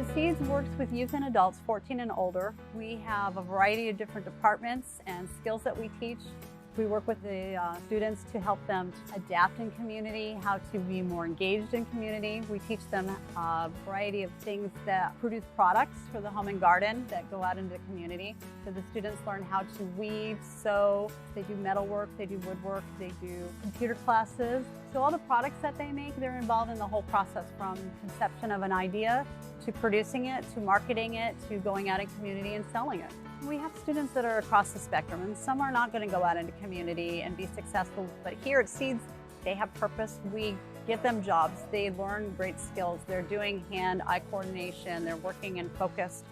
So Seeds works with youth and adults 14 and older. We have a variety of different departments and skills that we teach. We work with the students to help them adapt in community, how to be more engaged in community. We teach them a variety of things that produce products for the home and garden that go out into the community. So the students learn how to weave, sew, they do metalwork, they do woodwork, they do computer classes. So all the products that they make, they're involved in the whole process from conception of an idea to producing it, to marketing it, to going out in community and selling it. We have students that are across the spectrum, and some are not going to go out into community and be successful, but here at Seeds, they have purpose. We get them jobs. They learn great skills. They're doing hand-eye coordination. They're working and focused.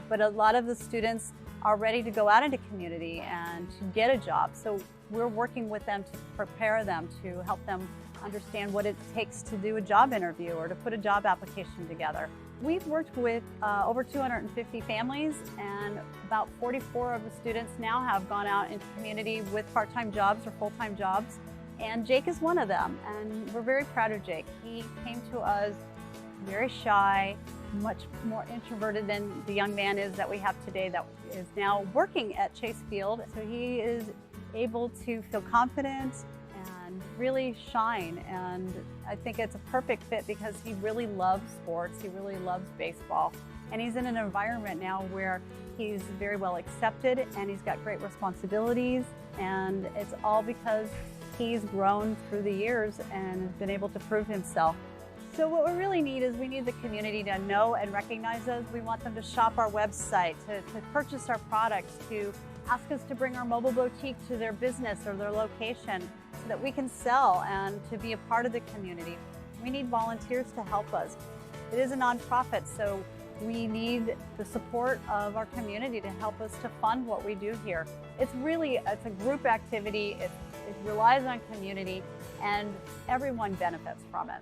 But a lot of the students are ready to go out into community and to get a job. So we're working with them to prepare them, to help them understand what it takes to do a job interview or to put a job application together. We've worked with over 250 families, and about 44 of the students now have gone out into community with part-time jobs or full-time jobs, and Jake is one of them, and we're very proud of Jake. He came to us very shy, much more introverted than the young man is that we have today that is now working at Chase Field. So he is able to feel confident and really shine, and I think it's a perfect fit because he really loves sports, he really loves baseball, and he's in an environment now where he's very well accepted and he's got great responsibilities, and it's all because he's grown through the years and has been able to prove himself. So what we really need is we need the community to know and recognize us. We want them to shop our website, to purchase our products, to ask us to bring our mobile boutique to their business or their location so that we can sell and to be a part of the community. We need volunteers to help us. It is a nonprofit, so we need the support of our community to help us to fund what we do here. It's a group activity, it relies on community, and everyone benefits from it.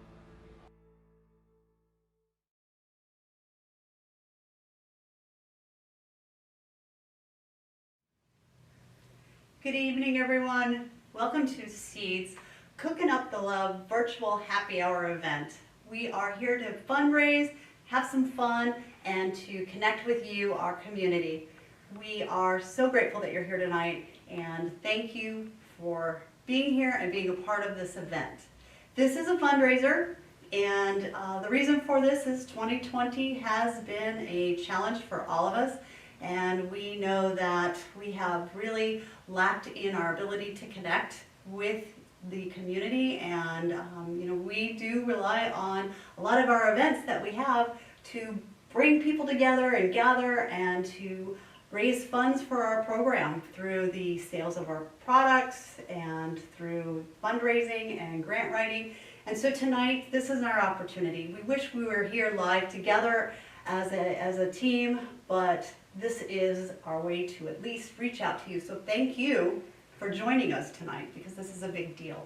Good evening, everyone. Welcome to Seeds Cooking Up the Love virtual happy hour event. We are here to fundraise, have some fun, and to connect with you, our community. We are so grateful that you're here tonight, and thank you for being here and being a part of this event. This is a fundraiser, and the reason for this is 2020 has been a challenge for all of us. And we know that we have really lacked in our ability to connect with the community, and we do rely on a lot of our events that we have to bring people together and gather and to raise funds for our program through the sales of our products and through fundraising and grant writing. And so tonight, this is our opportunity. We wish we were here live together as a team, but this is our way to at least reach out to you. So thank you for joining us tonight, because this is a big deal.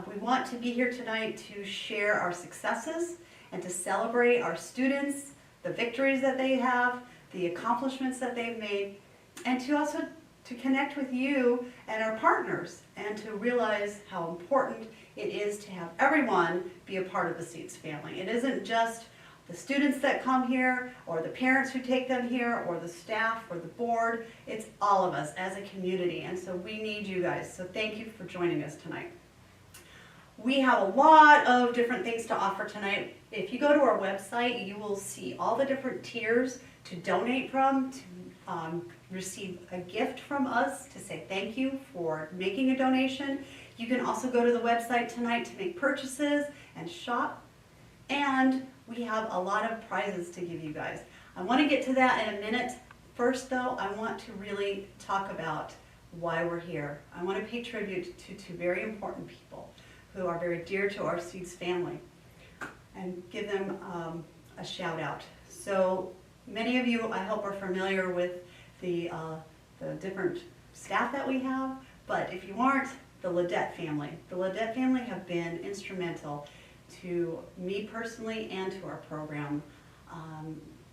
We want to be here tonight to share our successes and to celebrate our students, the victories that they have, the accomplishments that they've made, and to also to connect with you and our partners and to realize how important it is to have everyone be a part of the Seeds family. It isn't just the students that come here, or the parents who take them here, or the staff, or the board. It's all of us as a community, and so we need you guys. So thank you for joining us tonight. We have a lot of different things to offer tonight. If you go to our website, you will see all the different tiers to donate from, to receive a gift from us, to say thank you for making a donation. You can also go to the website tonight to make purchases and shop, and we have a lot of prizes to give you guys. I want to get to that in a minute. First though, I want to really talk about why we're here. I want to pay tribute to two very important people who are very dear to our Seeds family and give them a shout out. So many of you, I hope, are familiar with the different staff that we have, but if you aren't, the Ledette family. The Ledette family have been instrumental to me personally and to our program.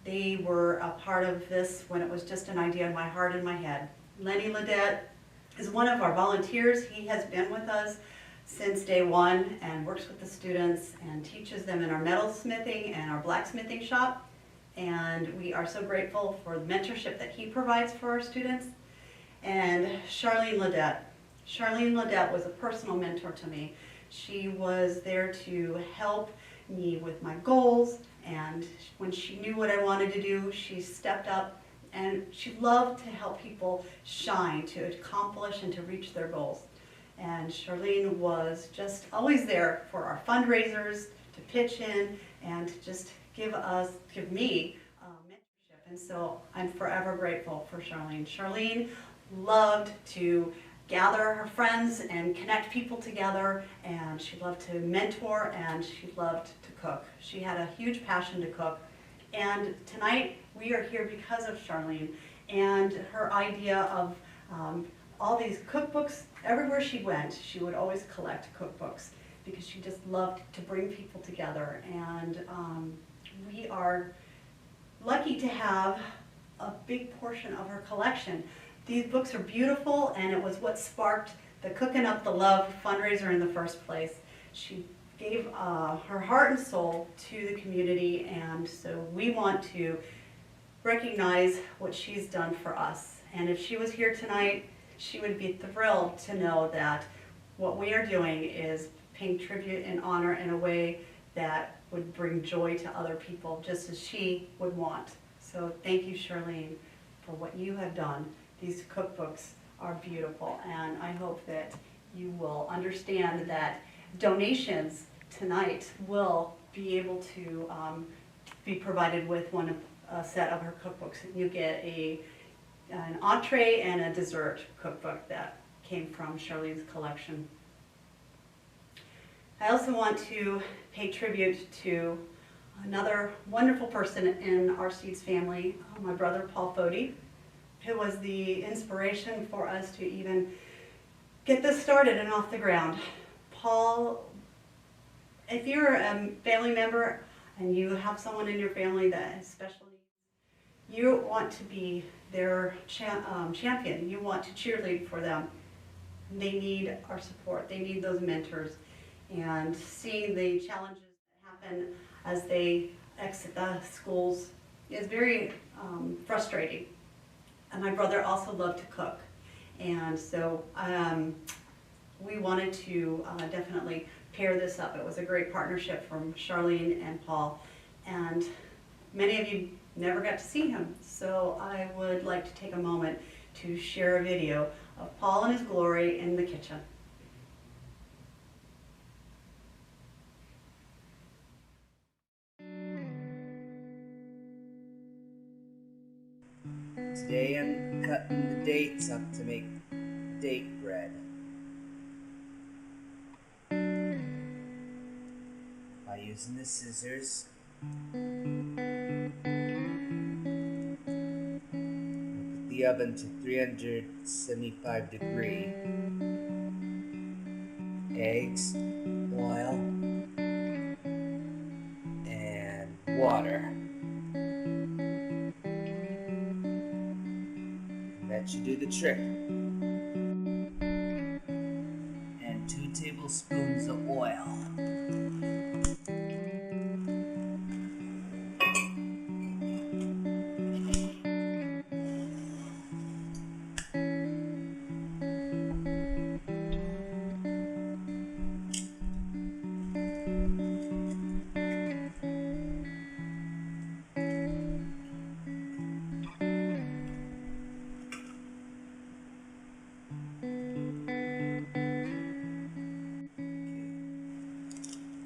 They were a part of this when it was just an idea in my heart and my head. Lenny Ledette is one of our volunteers. He has been with us since day one and works with the students and teaches them in our metalsmithing and our blacksmithing shop. and we are so grateful for the mentorship that he provides for our students. And Charlene Ledette. Charlene Ledette was a personal mentor to me. She was there to help me with my goals, and when she knew what I wanted to do, she stepped up, and she loved to help people shine, to accomplish and to reach their goals. And Charlene was just always there for our fundraisers, to pitch in and to just give me mentorship. And so I'm forever grateful for Charlene. Charlene loved to gather her friends and connect people together, and she loved to mentor, and she loved to cook. She had a huge passion to cook. And tonight we are here because of Charlene and her idea of all these cookbooks. Everywhere she went, she would always collect cookbooks because she just loved to bring people together. And we are lucky to have a big portion of her collection. These books are beautiful, and it was what sparked the Cookin' Up the Love fundraiser in the first place. She gave her heart and soul to the community, and so we want to recognize what she's done for us. And if she was here tonight, she would be thrilled to know that what we are doing is paying tribute and honor in a way that would bring joy to other people, just as she would want. So thank you, Charlene, for what you have done. These cookbooks are beautiful, and I hope that you will understand that donations tonight will be able to be provided with a set of her cookbooks. You get an entree and a dessert cookbook that came from Charlene's collection. I also want to pay tribute to another wonderful person in our Seeds family, my brother Paul Fody, who was the inspiration for us to even get this started and off the ground. Paul, if you're a family member and you have someone in your family that has special needs, you want to be their champion. You want to cheerlead for them. They need our support. They need those mentors. And seeing the challenges that happen as they exit the schools is very frustrating. And my brother also loved to cook. And so we wanted to definitely pair this up. It was a great partnership from Charlene and Paul. And many of you never got to see him. So I would like to take a moment to share a video of Paul and his glory in the kitchen. Today I'm cutting the dates up to make date bread. By using the scissors, put the oven to 375 degrees. Eggs, oil, and water. That should do the trick. And 2 tablespoons of oil.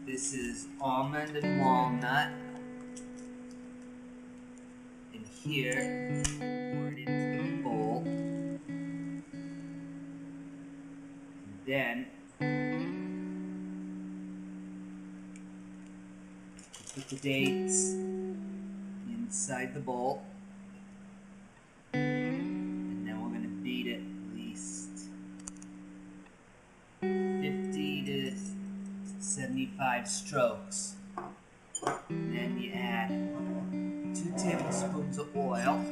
This is almond and walnut. And here, pour it into the bowl. And then, put the dates inside the bowl. And then we're going to beat it at least 50 to 75 strokes. And then you add 2 tablespoons of oil.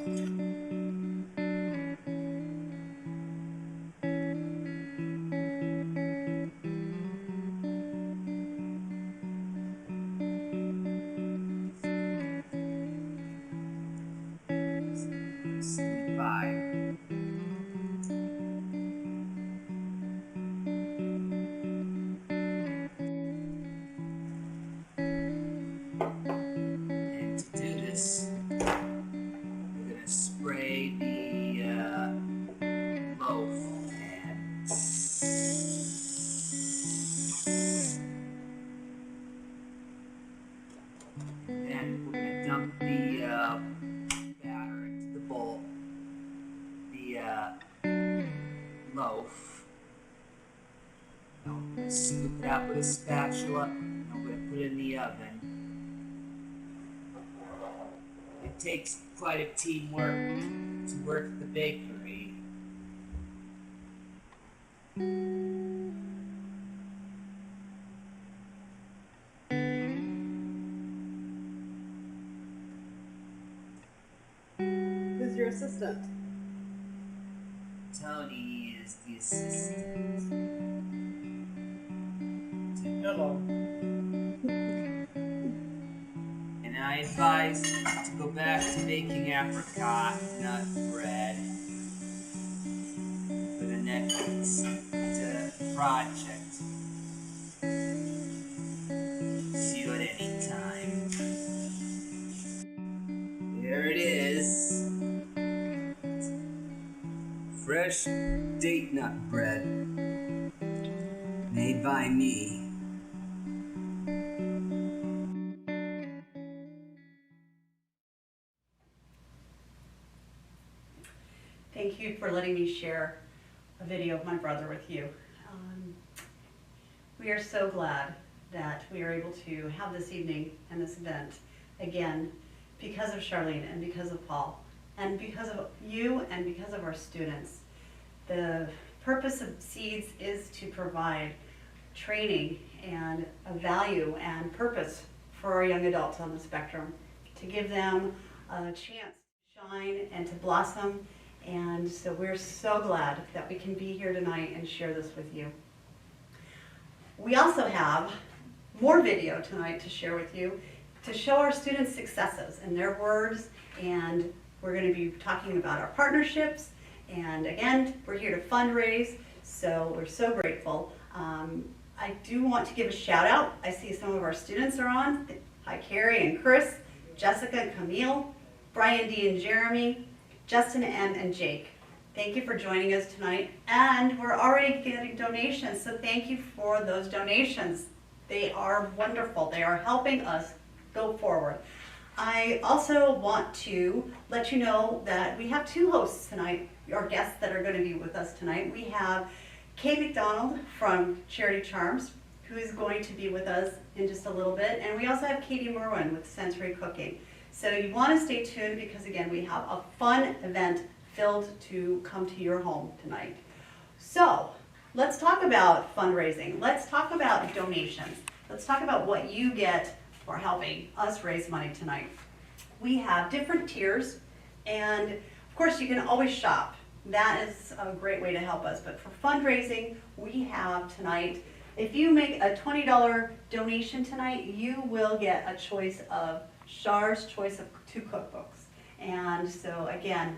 Then we're gonna dump the batter into the bowl, the loaf. Now I'm gonna scoop it out with a spatula, and I'm gonna put it in the oven. It takes quite a teamwork to work at the bakery. Who's your assistant? Tony is the assistant. Hello. And I advise you to go back to making apricot nut bread for the next project. See you at any time. There it is. Fresh date nut bread. Made by me. Thank you for letting me share a video of my brother with you. We are so glad that we are able to have this evening and this event again because of Charlene and because of Paul and because of you and because of our students. The purpose of Seeds is to provide training and a value and purpose for our young adults on the spectrum, to give them a chance to shine and to blossom. And so we're so glad that we can be here tonight and share this with you. We also have more video tonight to share with you to show our students' successes in their words, and we're going to be talking about our partnerships, and again, we're here to fundraise, so we're so grateful. I do want to give a shout out. I see some of our students are on. Hi, Carrie and Chris, Jessica and Camille, Brian D and Jeremy, Justin M and Jake. Thank you for joining us tonight, and we're already getting donations, so thank you for those donations. They are wonderful. They are helping us go forward. I also want to let you know that we have two hosts tonight, our guests that are going to be with us tonight. We have Kay McDonald from Charity Charms, who is going to be with us in just a little bit, and we also have Katie Merwin with Sensory Cooking. So you want to stay tuned because again, we have a fun event filled to come to your home tonight. So let's talk about fundraising. Let's talk about donations. Let's talk about what you get for helping us raise money tonight. We have different tiers, and of course you can always shop. That is a great way to help us. But for fundraising, we have tonight, if you make a $20 donation tonight, you will get a choice of Char's choice of 2 cookbooks. And so again,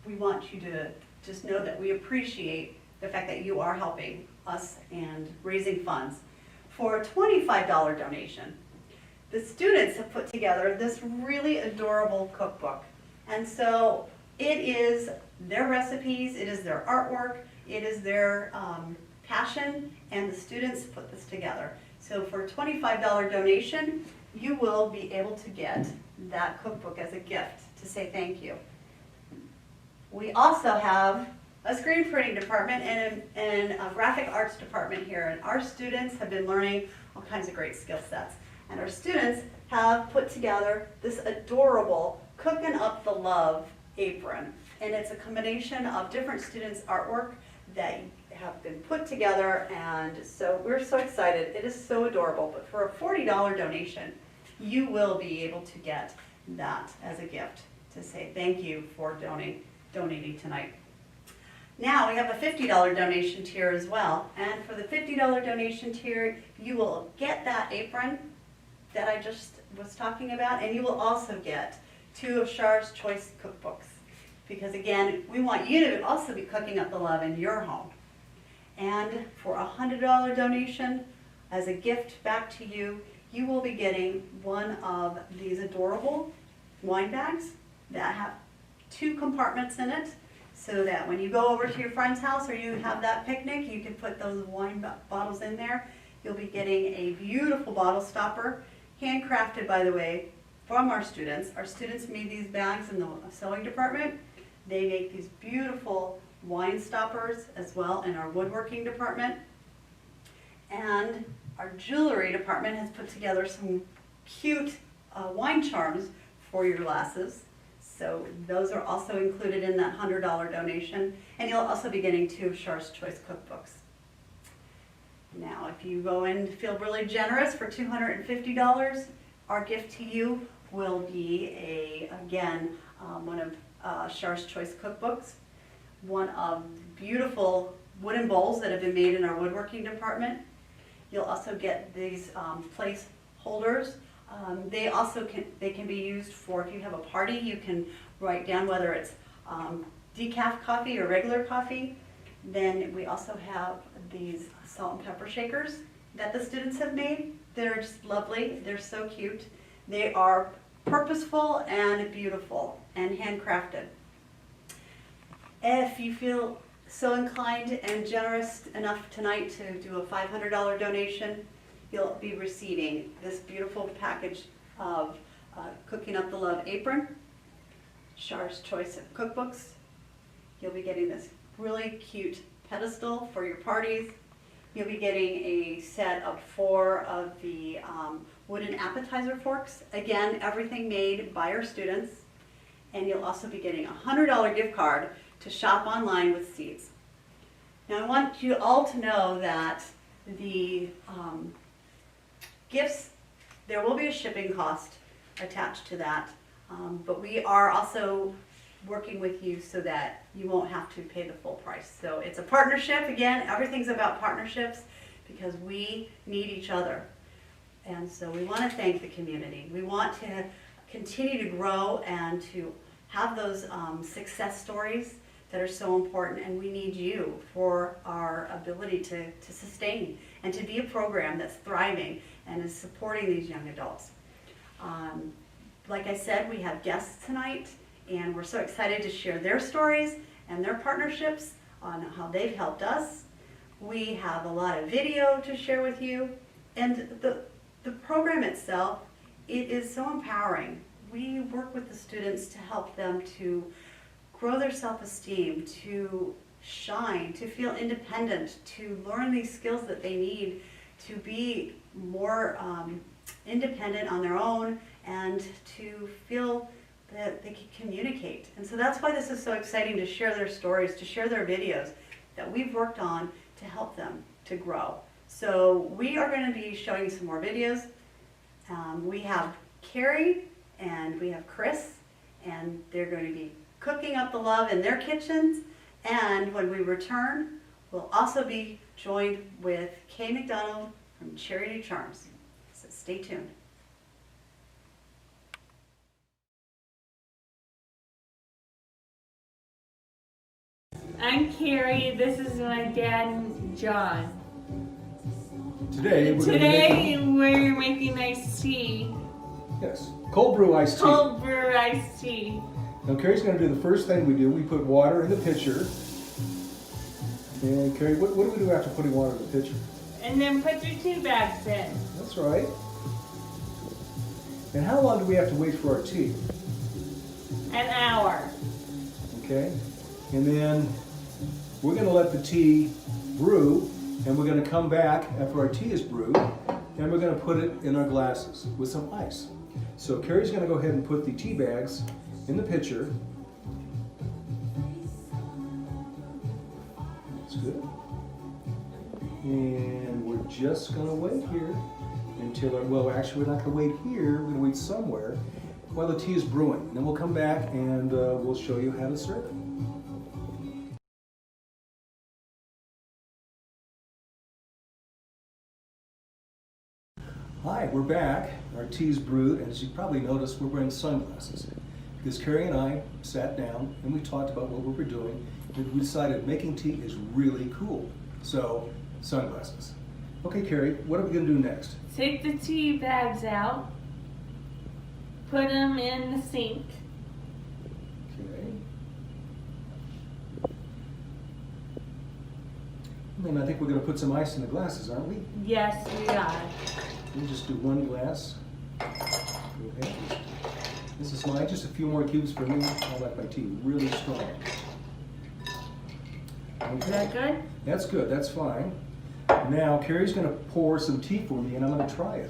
we want you to just know that we appreciate the fact that you are helping us and raising funds. For a $25 donation, the students have put together this really adorable cookbook. And so it is their recipes, it is their artwork, it is their passion, and the students put this together. So for a $25 donation, you will be able to get that cookbook as a gift to say thank you. We also have a screen printing department and a graphic arts department here, and our students have been learning all kinds of great skill sets. And our students have put together this adorable Cookin' Up the Love apron. And it's a combination of different students' artwork that have been put together, and so we're so excited. It is so adorable, but for a $40 donation, you will be able to get that as a gift to say thank you for donating tonight. Now we have a $50 donation tier as well, and for the $50 donation tier, you will get that apron that I just was talking about, and you will also get 2 of Char's choice cookbooks. Because again, we want you to also be cooking up the love in your home. And for a $100 donation, as a gift back to you, you will be getting one of these adorable wine bags that have 2 compartments in it, so that when you go over to your friend's house or you have that picnic, you can put those wine bottles in there. You'll be getting a beautiful bottle stopper. handcrafted, by the way, from our students. Our students made these bags in the sewing department. They make these beautiful wine stoppers as well in our woodworking department. And our jewelry department has put together some cute wine charms for your glasses. So those are also included in that $100 donation. And you'll also be getting 2 of Char's Choice cookbooks. Now, if you go in and feel really generous for $250, our gift to you will be one of Char's Choice cookbooks, one of beautiful wooden bowls that have been made in our woodworking department. You'll also get these place holders. They can be used for, if you have a party, you can write down whether it's decaf coffee or regular coffee. Then we also have these salt and pepper shakers that the students have made. They're just lovely. They're so cute. They are purposeful and beautiful and handcrafted. If you feel so inclined and generous enough tonight to do a $500 donation, you'll be receiving this beautiful package of Cooking Up the Love apron, Char's Choice cookbooks. You'll be getting this really cute pedestal for your parties. You'll be getting a set of 4 of the wooden appetizer forks. Again, everything made by our students. And you'll also be getting a $100 gift card to shop online with Seeds. Now I want you all to know that the gifts, there will be a shipping cost attached to that, but we are also working with you so that you won't have to pay the full price. So it's a partnership. Again, everything's about partnerships because we need each other. And so we want to thank the community. We want to continue to grow and to have those success stories that are so important, and we need you for our ability to sustain and to be a program that's thriving and is supporting these young adults. Like I said, we have guests tonight, and we're so excited to share their stories and their partnerships on how they've helped us. We have a lot of video to share with you, and the program itself, it is so empowering. We work with the students to help them to grow their self-esteem, to shine, to feel independent, to learn these skills that they need to be more independent on their own and to feel that they can communicate. And so that's why this is so exciting, to share their stories, to share their videos that we've worked on to help them to grow. So we are going to be showing some more videos. We have Carrie and we have Chris, and they're going to be cooking up the love in their kitchens. And when we return, we'll also be joined with Kay McDonald from Charity Charms. So stay tuned. I'm Carrie. This is my dad, John. Today we're making iced tea. Yes, cold brew iced tea. Cold brew iced tea. Now Carrie's going to do the first thing we do. We put water in the pitcher. And Carrie, what do we do after putting water in the pitcher? And then put your tea bags in. That's right. And how long do we have to wait for our tea? An hour. Okay. And then we're going to let the tea brew, and we're going to come back after our tea is brewed, and we're going to put it in our glasses with some ice. So Carrie's going to go ahead and put the tea bags in the pitcher. That's good. And we're just going to wait here until, well, actually we're not going to wait here, we're going to wait somewhere while the tea is brewing. And then we'll come back and we'll show you how to serve it. Hi, we're back. Our tea's brewed, and as you probably noticed, we're wearing sunglasses. Because Carrie and I sat down and we talked about what we were doing, and we decided making tea is really cool. So, sunglasses. Okay, Carrie, what are we going to do next? Take the tea bags out. Put them in the sink. Okay. And I think we're going to put some ice in the glasses, aren't we? Yes, we are. We'll just do one glass. Okay. This is mine. Just a few more cubes for me. I like my tea really strong. Okay. Is that good? That's good. That's fine. Now, Carrie's going to pour some tea for me, and I'm going to try it.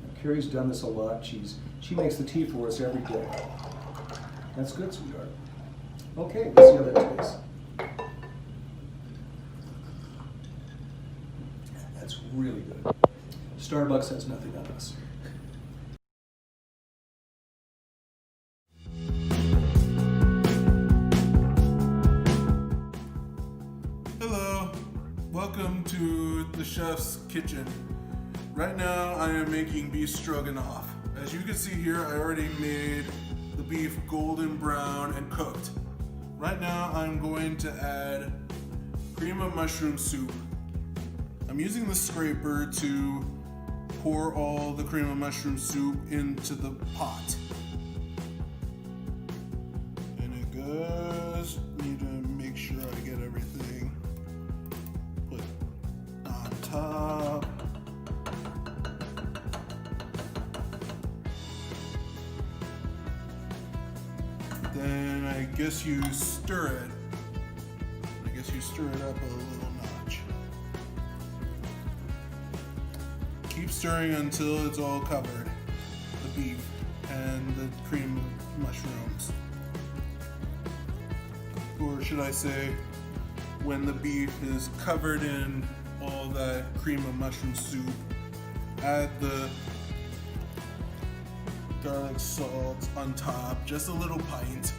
Now, Carrie's done this a lot. She makes the tea for us every day. That's good, sweetheart. Okay, let's see how that tastes. That's really good. Starbucks has nothing on us. Hello, welcome to the chef's kitchen. Right now I am making beef stroganoff. As you can see here, I already made the beef golden brown and cooked. Right now I'm going to add cream of mushroom soup. I'm using the scraper to pour all the cream of mushroom soup into the pot. And it goes, need to make sure I get everything put on top. Then I guess you stir it. I guess you stir it up a little notch. Keep stirring until it's all covered, the beef and the cream mushrooms. Or should I say, when the beef is covered in all that cream of mushroom soup, add the garlic salt on top, just a little pint.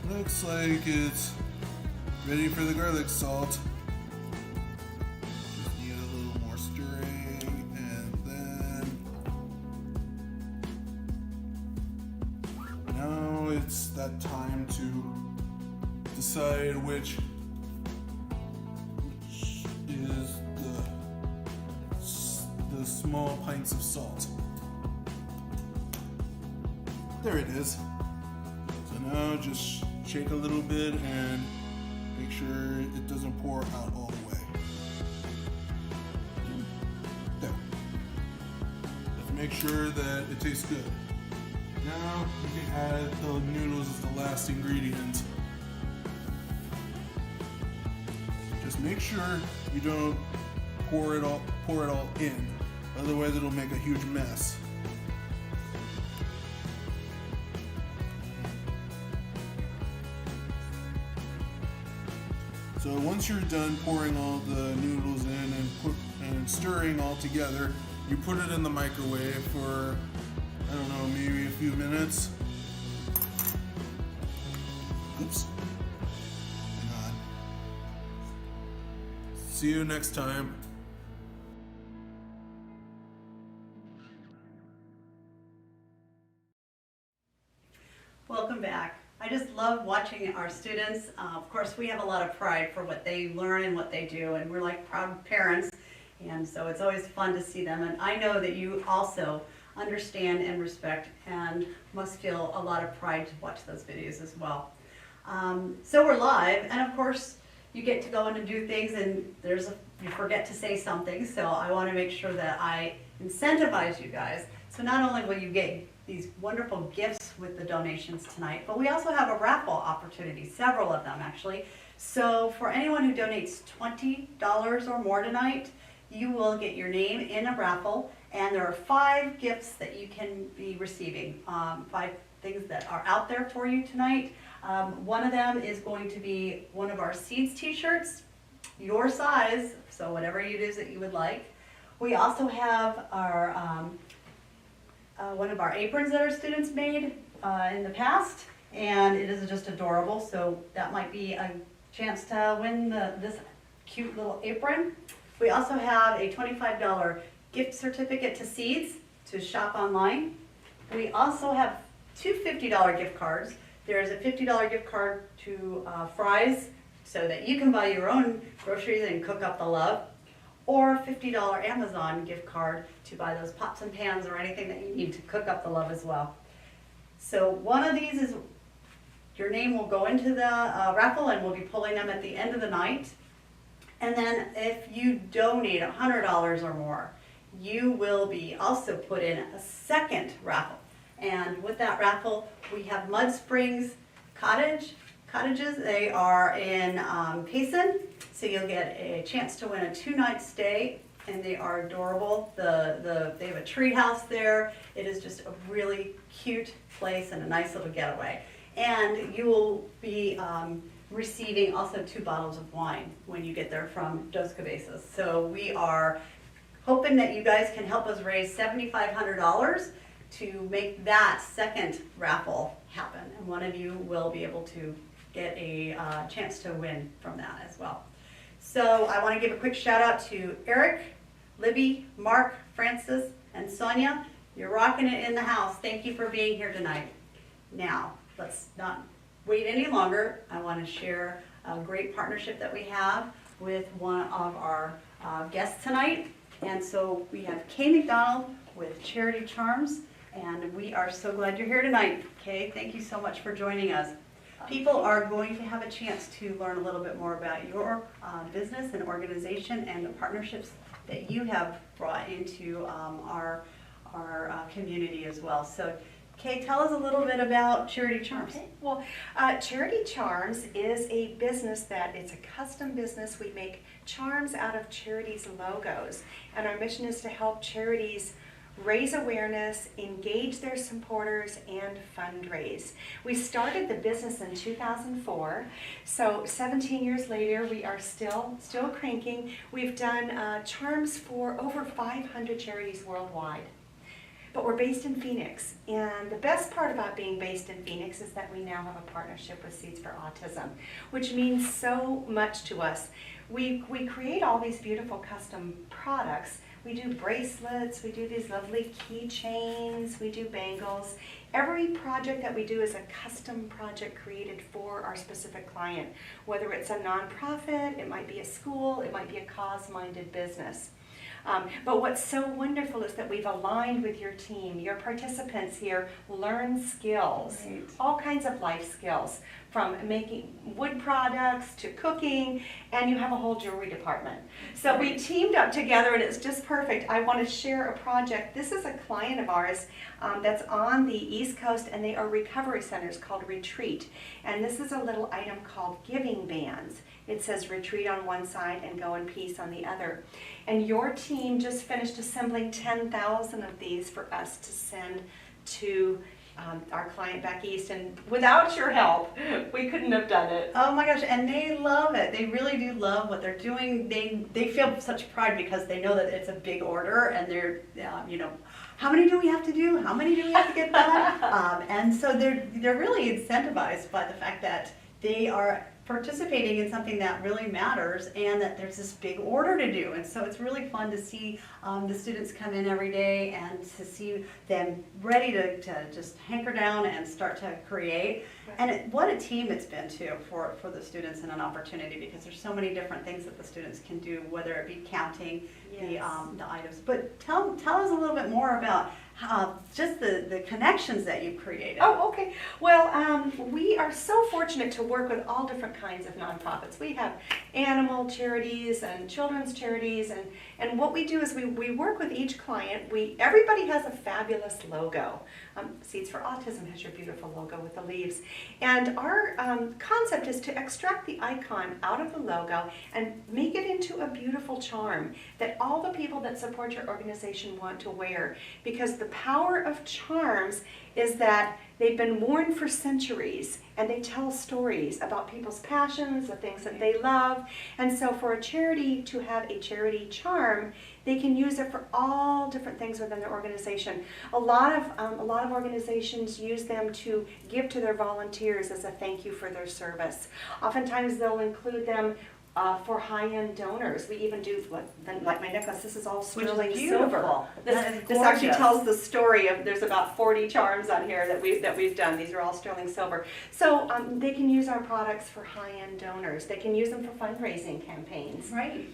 Looks like it's ready for the garlic salt. Just need a little more stirring, and then now it's that time to decide which is the small pints of salt. There it is. So now just shake a little bit and make sure it doesn't pour out all the way. There. Let's make sure that it tastes good. Now you can add the noodles as the last ingredient. Just make sure you don't pour it all in. Otherwise it'll make a huge mess. So once you're done pouring all the noodles in and stirring all together, you put it in the microwave for, I don't know, maybe a few minutes. Oops. Hang on. See you next time. Welcome back. I just love watching our students. Of course, we have a lot of pride for what they learn and what they do, and we're like proud parents, and so it's always fun to see them. And I know that you also understand and respect and must feel a lot of pride to watch those videos as well. So we're live, and of course, you get to go in and do things, and you forget to say something, so I want to make sure that I incentivize you guys. So not only will you get these wonderful gifts with the donations tonight, but we also have a raffle opportunity, several of them actually. So for anyone who donates $20 or more tonight, you will get your name in a raffle, and there are 5 gifts that you can be receiving, 5 things that are out there for you tonight. One of them is going to be one of our Seeds t-shirts, your size, so whatever it is that you would like. We also have our one of our aprons that our students made in the past, and it is just adorable, so that might be a chance to win this cute little apron. We also have a $25 gift certificate to Seeds to shop online. We also have 2 $50 gift cards. There's a $50 gift card to Fry's, so that you can buy your own groceries and cook up the love, or $50 Amazon gift card to buy those pots and pans or anything that you need to cook up the love as well. So one of these is, your name will go into the raffle, and we'll be pulling them at the end of the night. And then if you donate $100 or more, you will be also put in a second raffle. And with that raffle, we have Mud Springs cottages. They are in Payson, so you'll get a chance to win a 2-night stay, and they are adorable. They have a tree house there. It is just a really cute place and a nice little getaway. And you will be receiving also 2 bottles of wine when you get there from Dos Cabezas. So we are hoping that you guys can help us raise $7,500 to make that second raffle happen. And one of you will be able to get a chance to win from that as well. So I want to give a quick shout out to Eric, Libby, Mark, Francis, and Sonia. You're rocking it in the house. Thank you for being here tonight. Now, let's not wait any longer. I want to share a great partnership that we have with one of our guests tonight. And so we have Kay McDonald with Charity Charms, and we are so glad you're here tonight. Kay, thank you so much for joining us. People are going to have a chance to learn a little bit more about your business and organization and the partnerships that you have brought into our community as well. So Kay, tell us a little bit about Charity Charms. Okay. Well, Charity Charms is a business it's a custom business. We make charms out of charities' logos, and our mission is to help charities raise awareness, engage their supporters, and fundraise. We started the business in 2004, so 17 years later, we are still cranking. We've done charms for over 500 charities worldwide. But we're based in Phoenix, and the best part about being based in Phoenix is that we now have a partnership with Seeds for Autism, which means so much to us. We create all these beautiful custom products. We do bracelets, we do these lovely keychains, we do bangles. Every project that we do is a custom project created for our specific client, whether it's a nonprofit, it might be a school, it might be a cause-minded business. But what's so wonderful is that we've aligned with your team. Your participants here learn skills, Right. all kinds of life skills, from making wood products to cooking, and you have a whole jewelry department. So we teamed up together, and it's just perfect. I want to share a project. This is a client of ours that's on the East Coast, and they are recovery centers called Retreat. And this is a little item called giving bands. It says retreat on one side and go in peace on the other. And your team just finished assembling 10,000 of these for us to send to our client back east, and without your help, we couldn't have done it. Oh my gosh, and they love it. They really do love what they're doing. They feel such pride because they know that it's a big order, and they're, how many do we have to do? How many do we have to get done? And so they're really incentivized by the fact that they are participating in something that really matters, and that there's this big order to do. And so it's really fun to see the students come in every day and to see them ready to just hanker down and start to create. And what a team it's been too for the students, and an opportunity, because there's so many different things that the students can do, whether it be counting the items. But tell us a little bit more about just the connections that you've created. Oh, okay. Well, we are so fortunate to work with all different kinds of nonprofits. We have animal charities and children's charities, and what we do is we work with each client. Everybody has a fabulous logo. Seeds for Autism has your beautiful logo with the leaves. And our concept is to extract the icon out of the logo and make it into a beautiful charm that all the people that support your organization want to wear. Because the power of charms is that they've been worn for centuries, and they tell stories about people's passions, the things that they love. And so for a charity to have a charity charm, they can use it for all different things within their organization. A lot of organizations use them to give to their volunteers as a thank you for their service. Oftentimes they'll include them for high-end donors. We even do, like my necklace, this is all sterling silver. This actually tells the story of, there's about 40 charms on here that we've done. These are all sterling silver. So they can use our products for high-end donors. They can use them for fundraising campaigns. Right.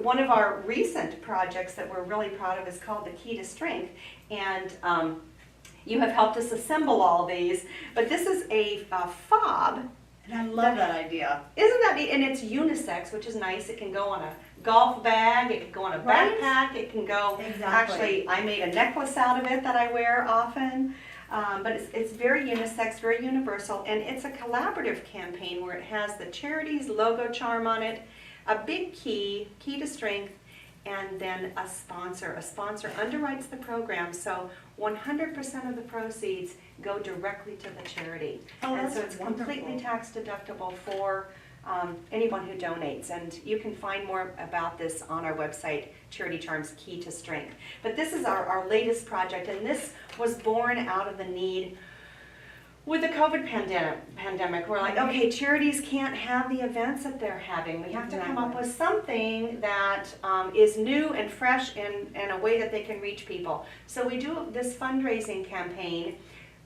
One of our recent projects that we're really proud of is called The Key to Strength, and you have helped us assemble all these, but this is a fob. And I love that idea. Isn't that neat? And it's unisex, which is nice. It can go on a golf bag, it can go on a Right? backpack, it can go, Exactly. actually, I made a necklace out of it that I wear often. But it's very unisex, very universal, and it's a collaborative campaign where it has the charity's logo charm on it, a big key to strength, and then a sponsor. A sponsor underwrites the program, so 100% of the proceeds go directly to the charity. Oh, and that's so it's completely wonderful. tax deductible for anyone who donates. And you can find more about this on our website, Charity Charms Key to Strength. But this is our latest project, and this was born out of the need with the COVID pandemic. We're like, okay, charities can't have the events that they're having. We have to come up with something that is new and fresh and a way that they can reach people. So we do this fundraising campaign.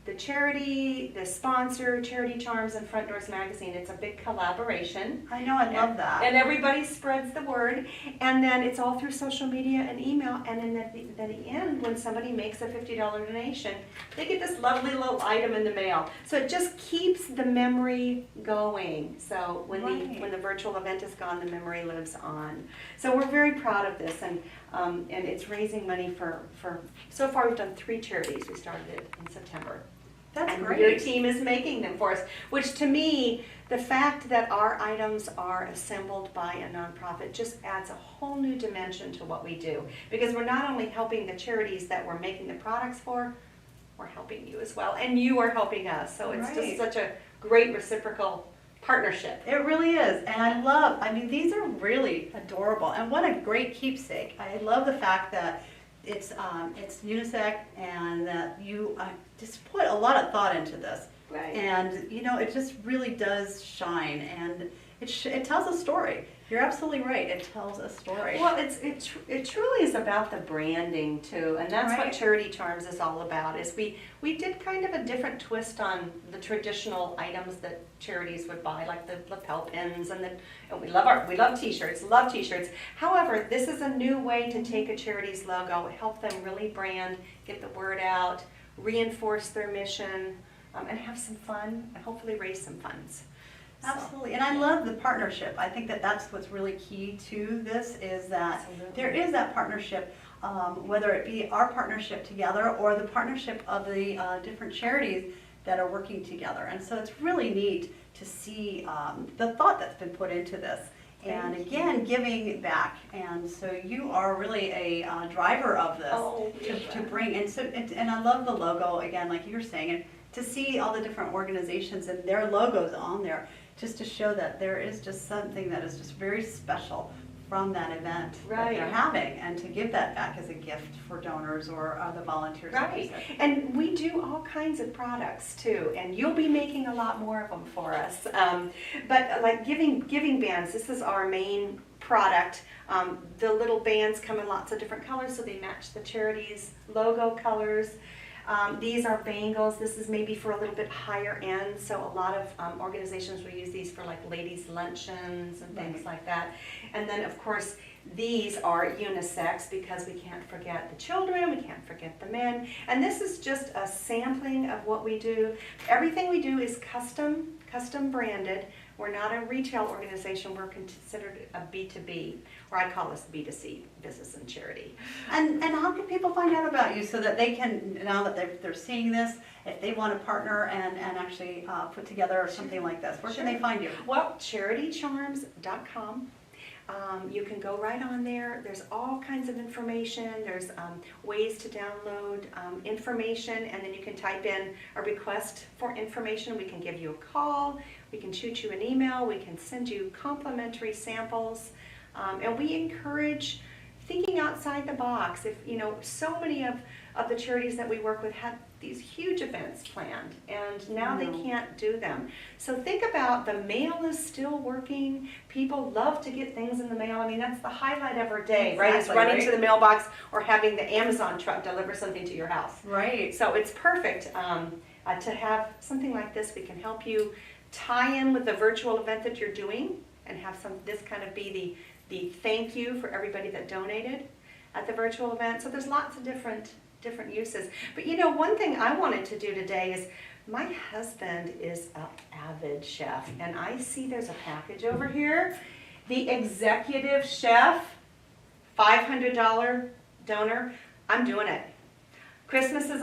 The charity, the sponsor, Charity Charms, and Front Doors Magazine. It's a big collaboration. I know, I love that. And everybody spreads the word. And then it's all through social media and email. And then at the end, when somebody makes a $50 donation, they get this lovely little item in the mail. So it just keeps the memory going. So when the virtual event is gone, the memory lives on. So we're very proud of this. And it's raising money for, so far we've done 3 charities. We started it in September. That's and great. your team is making them for us, which to me, the fact that our items are assembled by a nonprofit just adds a whole new dimension to what we do. Because we're not only helping the charities that we're making the products for, we're helping you as well, and you are helping us. So it's just such a great reciprocal partnership. It really is, and I mean, these are really adorable, and what a great keepsake. I love the fact that it's unisex and that you just put a lot of thought into this. Right. And, you know, it just really does shine, and it tells a story. You're absolutely right, it tells a story. Well, it truly is about the branding too, and that's what Right. Charity Charms is all about. Is we did kind of a different twist on the traditional items that charities would buy, like the lapel pins, and we love t-shirts. However, this is a new way to take a charity's logo, help them really brand, get the word out, reinforce their mission, and have some fun, and hopefully raise some funds. Absolutely, and I love the partnership. I think that that's what's really key to this, is that there is that partnership, whether it be our partnership together or the partnership of the different charities that are working together. And so it's really neat to see the thought that's been put into this. And again, giving back. And so you are really a driver of this to bring. And so, and I love the logo again, like you were saying, and to see all the different organizations and their logos on there, just to show that there is just something that is just very special from that event that they're having, and to give that back as a gift for donors or the volunteers. Right, and we do all kinds of products too, and you'll be making a lot more of them for us. But like giving bands, this is our main product. The little bands come in lots of different colors, so they match the charity's logo colors. These are bangles. This is maybe for a little bit higher end, so a lot of organizations will use these for like ladies' luncheons and things like that. And then of course these are unisex, because we can't forget the children, we can't forget the men. And this is just a sampling of what we do. Everything we do is custom branded. We're not a retail organization, we're considered a B2B, or I call us B2C, business and charity. And how can people find out about you, so that they can, now that they're seeing this, if they want to partner and actually put together something like this, where can they find you? Well, charitycharms.com. You can go right on there. There's all kinds of information. There's ways to download information, and then you can type in a request for information. We can give you a call. We can shoot you an email. We can send you complimentary samples. And we encourage thinking outside the box. If so many of the charities that we work with have these huge events planned, and now they can't do them. So think about, the mail is still working. People love to get things in the mail. I mean, that's the highlight of our day, right? It's running to the mailbox or having the Amazon truck deliver something to your house. Right. So it's perfect to have something like this. We can help you tie in with the virtual event that you're doing, and have this kind of be the thank you for everybody that donated at the virtual event. So there's lots of different uses. But one thing I wanted to do today is, my husband is an avid chef, and I see there's a package over here, The executive chef, $500 donor, I'm doing it. Christmas is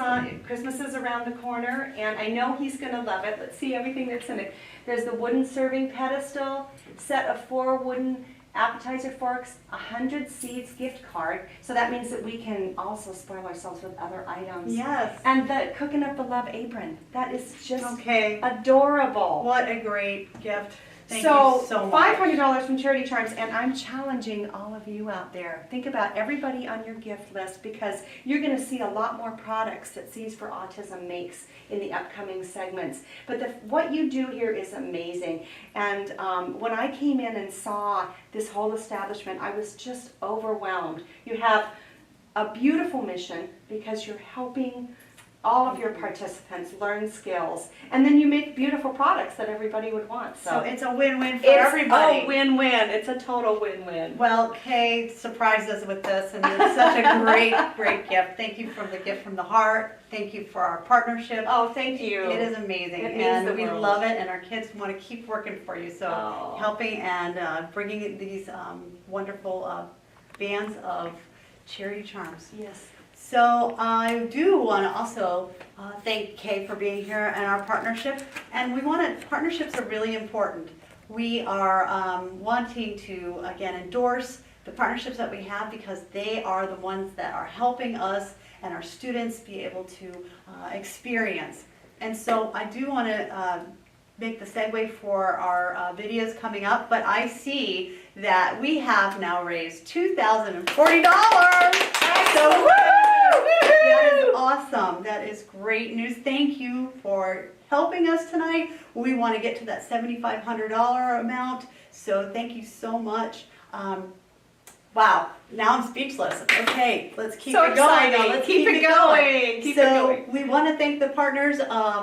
around the corner, and I know he's going to love it. Let's see everything that's in it. There's the wooden serving pedestal, set of 4 wooden appetizer forks, 100 seeds gift card. So that means that we can also spoil ourselves with other items. Yes. And the Cooking Up the Love apron. That is just Okay. adorable. What a great gift. Thank So you so much. $500 from Charity Charms, and I'm challenging all of you out there. Think about everybody on your gift list, because you're going to see a lot more products that Seeds for Autism makes in the upcoming segments. But what you do here is amazing. And when I came in and saw this whole establishment, I was just overwhelmed. You have a beautiful mission because you're helping all of your participants learn skills, and then you make beautiful products that everybody would want. So it's a win-win for it's everybody. a win-win. It's a total win-win. Well, Kay surprised us with this, and it's such a great gift. Thank you for the gift from the heart. Thank you for our partnership. Oh, thank you. It is amazing, It means and the we world. love it, and our kids want to keep working for you. So Oh. helping and bringing these wonderful bands of Charity Charms. Yes. So I do want to also thank Kay for being here and our partnership. And partnerships are really important. We are wanting to, again, endorse the partnerships that we have, because they are the ones that are helping us and our students be able to experience. And so I do want to make the segue for our videos coming up, but I see that we have now raised $2,040. So that is awesome. That is great news. Thank you for helping us tonight. We want to get to that $7,500 amount. So thank you so much. Wow, now I'm speechless. Okay, let's keep So it going. exciting. Let's Keep it going. Keep it going. We want to thank the partners.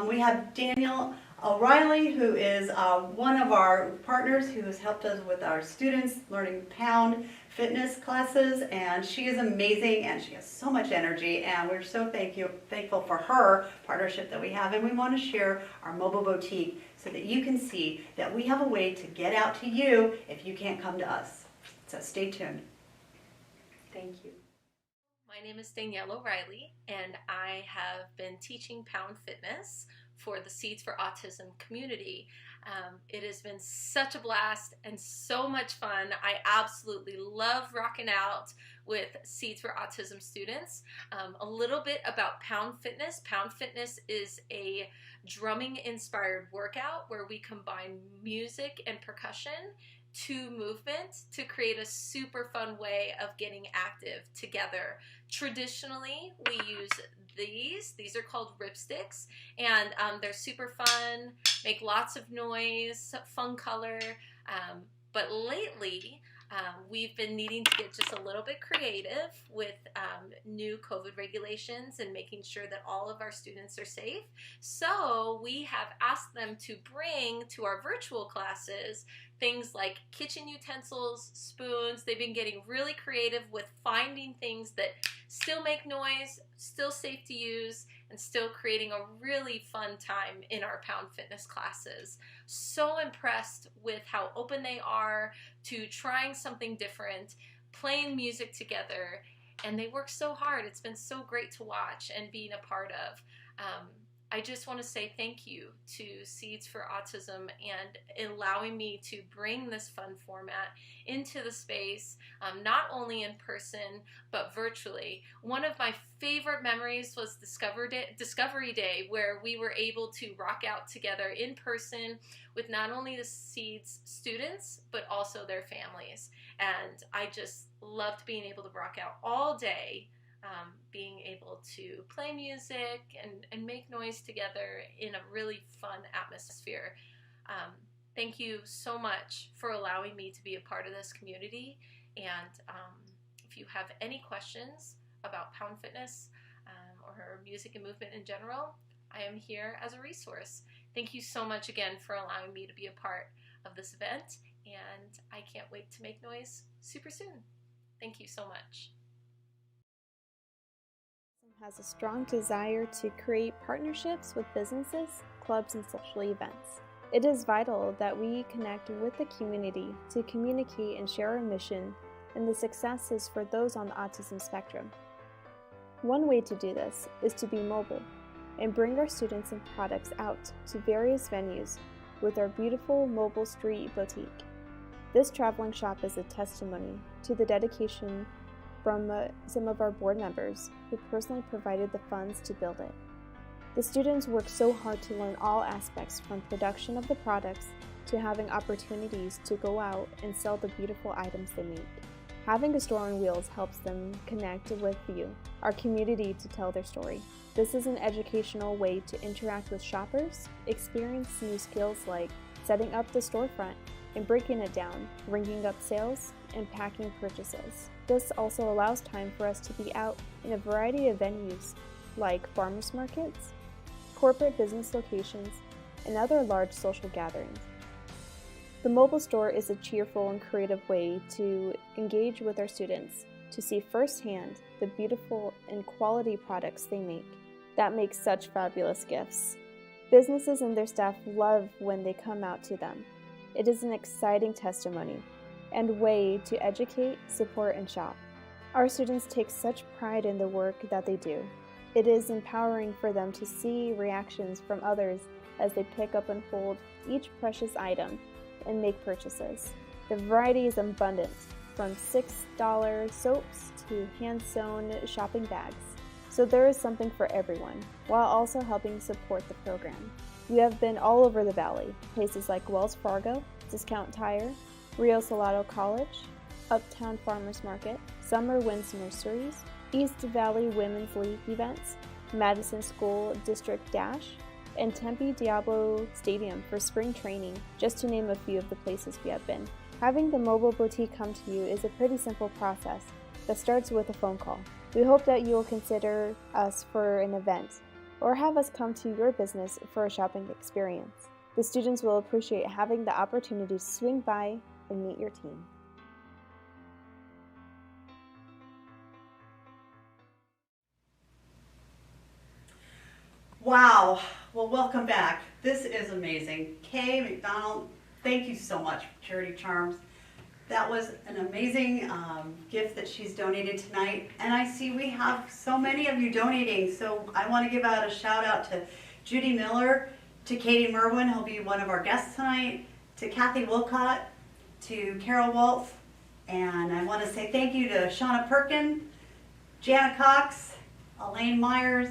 We have Daniel O'Reilly, who is one of our partners who has helped us with our students learning Pound fitness classes, and she is amazing, and she has so much energy, and we're so thankful for her partnership that we have. And we want to share our mobile boutique so that you can see that we have a way to get out to you if you can't come to us. So stay tuned. Thank you. My name is Danielle O'Reilly, and I have been teaching Pound Fitness for the Seeds for Autism community. It has been such a blast and so much fun. I absolutely love rocking out with Seeds for Autism students. A little bit about Pound Fitness. Pound Fitness is a drumming-inspired workout where we combine music and percussion to movement to create a super fun way of getting active together. Traditionally, we use these are called ripsticks, and they're super fun, make lots of noise, fun color, but lately we've been needing to get just a little bit creative with new COVID regulations and making sure that all of our students are safe. So we have asked them to bring to our virtual classes things like kitchen utensils, spoons. They've been getting really creative with finding things that still make noise, still safe to use, and still creating a really fun time in our Pound Fitness classes. So impressed with how open they are to trying something different, playing music together, and they work so hard. It's been so great to watch and being a part of. I just want to say thank you to Seeds for Autism and allowing me to bring this fun format into the space, not only in person, but virtually. One of my favorite memories was Discovery Day, where we were able to rock out together in person with not only the Seeds students, but also their families. And I just loved being able to rock out all day, being able to play music and make noise together in a really fun atmosphere. Thank you so much for allowing me to be a part of this community. And if you have any questions about Pound Fitness or music and movement in general, I am here as a resource. Thank you so much again for allowing me to be a part of this event, and I can't wait to make noise super soon. Thank you so much. Has a strong desire to create partnerships with businesses, clubs, and social events. It is vital that we connect with the community to communicate and share our mission and the successes for those on the autism spectrum. One way to do this is to be mobile and bring our students and products out to various venues with our beautiful mobile street boutique. This traveling shop is a testimony to the dedication from some of our board members who personally provided the funds to build it. The students work so hard to learn all aspects from production of the products to having opportunities to go out and sell the beautiful items they make. Having a store on wheels helps them connect with you, our community, to tell their story. This is an educational way to interact with shoppers, experience new skills like setting up the storefront and breaking it down, ringing up sales, and packing purchases. This also allows time for us to be out in a variety of venues like farmers markets, corporate business locations, and other large social gatherings. The mobile store is a cheerful and creative way to engage with our students, to see firsthand the beautiful and quality products they make that make such fabulous gifts. Businesses and their staff love when they come out to them. It is an exciting testimony and way to educate, support, and shop. Our students take such pride in the work that they do. It is empowering for them to see reactions from others as they pick up and hold each precious item and make purchases. The variety is abundant, from $6 soaps to hand-sewn shopping bags. So there is something for everyone, while also helping support the program. We have been all over the valley, places like Wells Fargo, Discount Tire, Rio Salado College, Uptown Farmers Market, Summer Winds Nurseries, East Valley Women's League events, Madison School District Dash, and Tempe Diablo Stadium for spring training, just to name a few of the places we have been. Having the mobile boutique come to you is a pretty simple process that starts with a phone call. We hope that you will consider us for an event or have us come to your business for a shopping experience. The students will appreciate having the opportunity to swing by and meet your team. Wow. Well, welcome back. This is amazing. Kay McDonald, thank you so much for Charity Charms. That was an amazing gift that she's donated tonight. And I see we have so many of you donating. So I want to give out a shout out to Judy Miller, to Katie Merwin, who'll be one of our guests tonight, to Kathy Wilcott, to Carol Waltz. And I want to say thank you to Shauna Perkin, Jana Cox, Elaine Myers,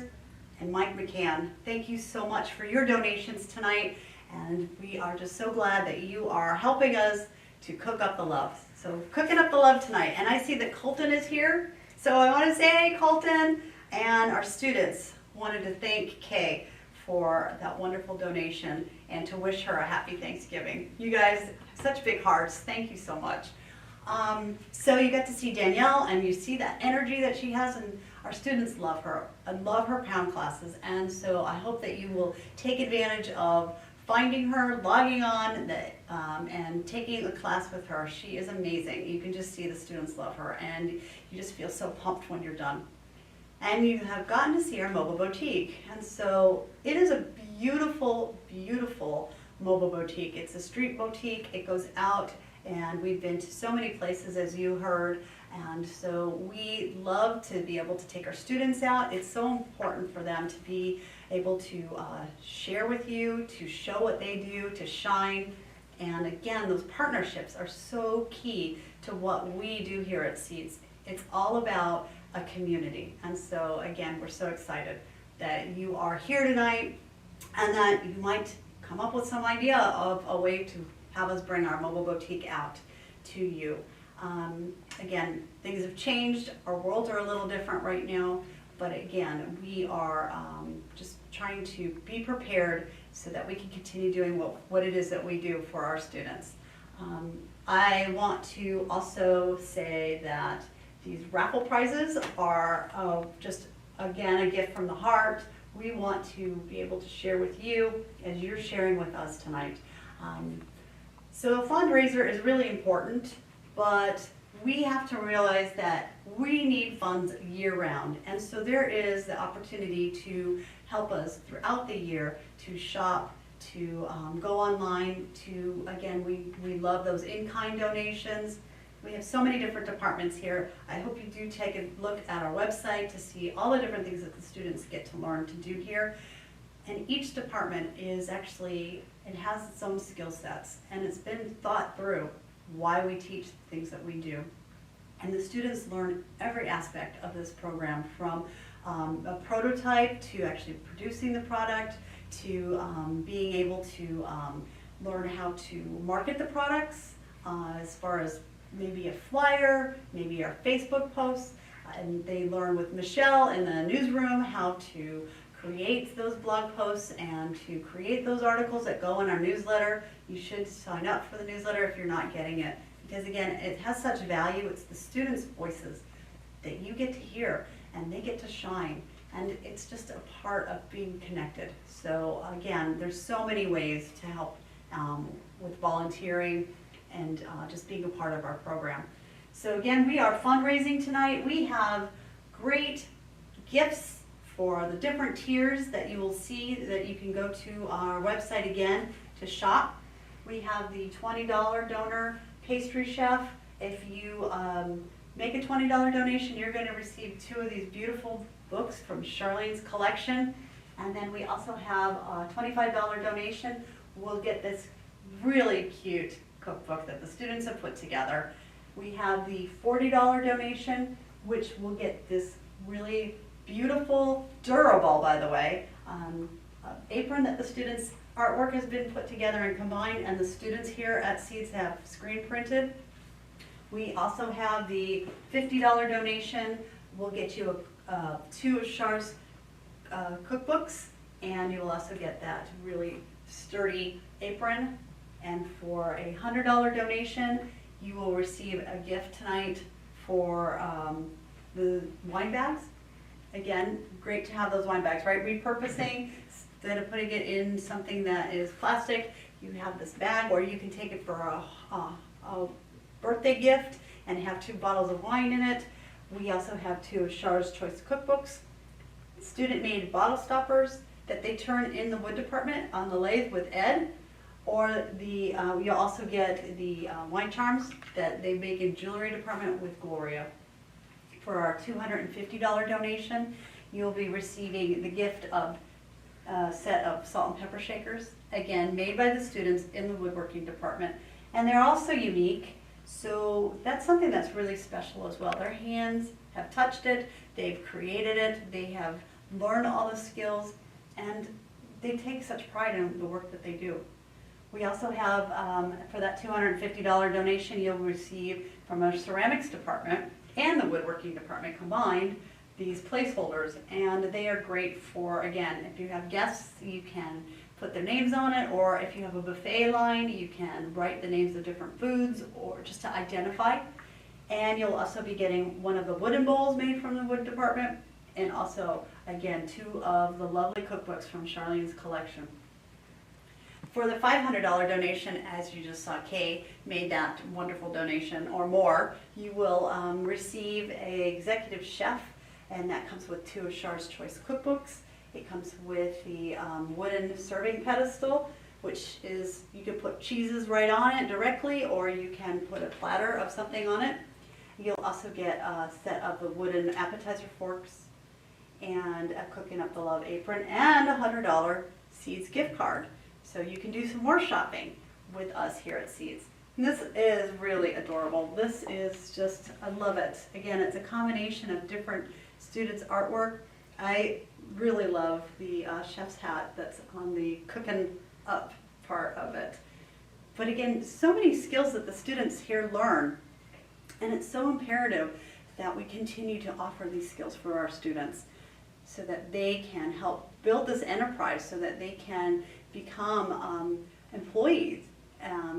and Mike McCann. Thank you so much for your donations tonight. And we are just so glad that you are helping us to cook up the love. So cooking up the love tonight. And I see that Colton is here. So I want to say, hey, Colton, and our students wanted to thank Kay for that wonderful donation and to wish her a happy Thanksgiving. You guys, such big hearts. Thank you so much. So you got to see Danielle, and you see that energy that she has, and our students love her and love her pound classes. And so I hope that you will take advantage of finding her, logging on, and taking a class with her. She is amazing. You can just see the students love her, and you just feel so pumped when you're done. And you have gotten to see our mobile boutique. And so it is a beautiful, beautiful mobile boutique. It's a street boutique. It goes out, and we've been to so many places, as you heard. And so we love to be able to take our students out. It's so important for them to be able to share with you, to show what they do, to shine. And again, those partnerships are so key to what we do here at Seeds. It's all about a community. And so again, we're so excited that you are here tonight and that you might come up with some idea of a way to have us bring our mobile boutique out to you. Again, things have changed. Our worlds are a little different right now. But again, we are just trying to be prepared so that we can continue doing what it is that we do for our students. I want to also say that these raffle prizes are just, again, a gift from the heart. We want to be able to share with you as you're sharing with us tonight. So a fundraiser is really important, but we have to realize that we need funds year-round. And so there is the opportunity to help us throughout the year to shop, to go online, to, again, we love those in-kind donations. We have so many different departments here. I hope you do take a look at our website to see all the different things that the students get to learn to do here. And each department is actually, it has its own skill sets, and it's been thought through why we teach the things that we do. And the students learn every aspect of this program, from a prototype to actually producing the product, to being able to learn how to market the products, as far as maybe a flyer, maybe our Facebook posts, and they learn with Michelle in the newsroom how to create those blog posts and to create those articles that go in our newsletter. You should sign up for the newsletter if you're not getting it, because again, it has such value. It's the students' voices that you get to hear, and they get to shine, and it's just a part of being connected. So again, there's so many ways to help with volunteering and just being a part of our program. So again, we are fundraising tonight. We have great gifts for the different tiers that you will see, that you can go to our website again to shop. We have the $20 donor pastry chef. If you make a $20 donation, you're going to receive 2 of these beautiful books from Charlene's collection. And then we also have a $25 donation. We'll get this really cute cookbook that the students have put together. We have the $40 donation, which will get this really beautiful, durable, by the way, apron that the students' artwork has been put together and combined, and the students here at Seeds have screen printed. We also have the $50 donation. We'll get you 2 of Char's cookbooks, and you will also get that really sturdy apron. And for a $100 donation, you will receive a gift tonight for the wine bags. Again, great to have those wine bags, right? Repurposing, instead of putting it in something that is plastic, you have this bag, or you can take it for a birthday gift and have 2 bottles of wine in it. We also have 2 of Char's Choice cookbooks, student-made bottle stoppers that they turn in the wood department on the lathe with Ed, or the you'll also get the wine charms that they make in jewelry department with Gloria. For our $250 donation, you'll be receiving the gift of a set of salt and pepper shakers, again made by the students in the woodworking department, and they're also unique. So that's something that's really special as well. Their hands have touched it, they've created it, they have learned all the skills, and they take such pride in the work that they do. We also have, for that $250 donation, you'll receive from our ceramics department and the woodworking department combined these placeholders, and they are great for, again, if you have guests, you can put their names on it, or if you have a buffet line, you can write the names of different foods, or just to identify. And you'll also be getting one of the wooden bowls made from the wood department, and also, again, 2 of the lovely cookbooks from Charlene's collection. For the $500 donation, as you just saw Kay made that wonderful donation or more, you will receive an executive chef, and that comes with 2 of Char's Choice cookbooks. It comes with the wooden serving pedestal, which is, you can put cheeses right on it directly, or you can put a platter of something on it. You'll also get a set of the wooden appetizer forks, and a Cooking Up the Love apron, and a $100 Seeds gift card. So you can do some more shopping with us here at Seeds. And this is really adorable. This is just, I love it. Again, it's a combination of different students' artwork. I really love the chef's hat that's on the Cookin' Up part of it. But again, so many skills that the students here learn. And it's so imperative that we continue to offer these skills for our students so that they can help build this enterprise, so that they can become employees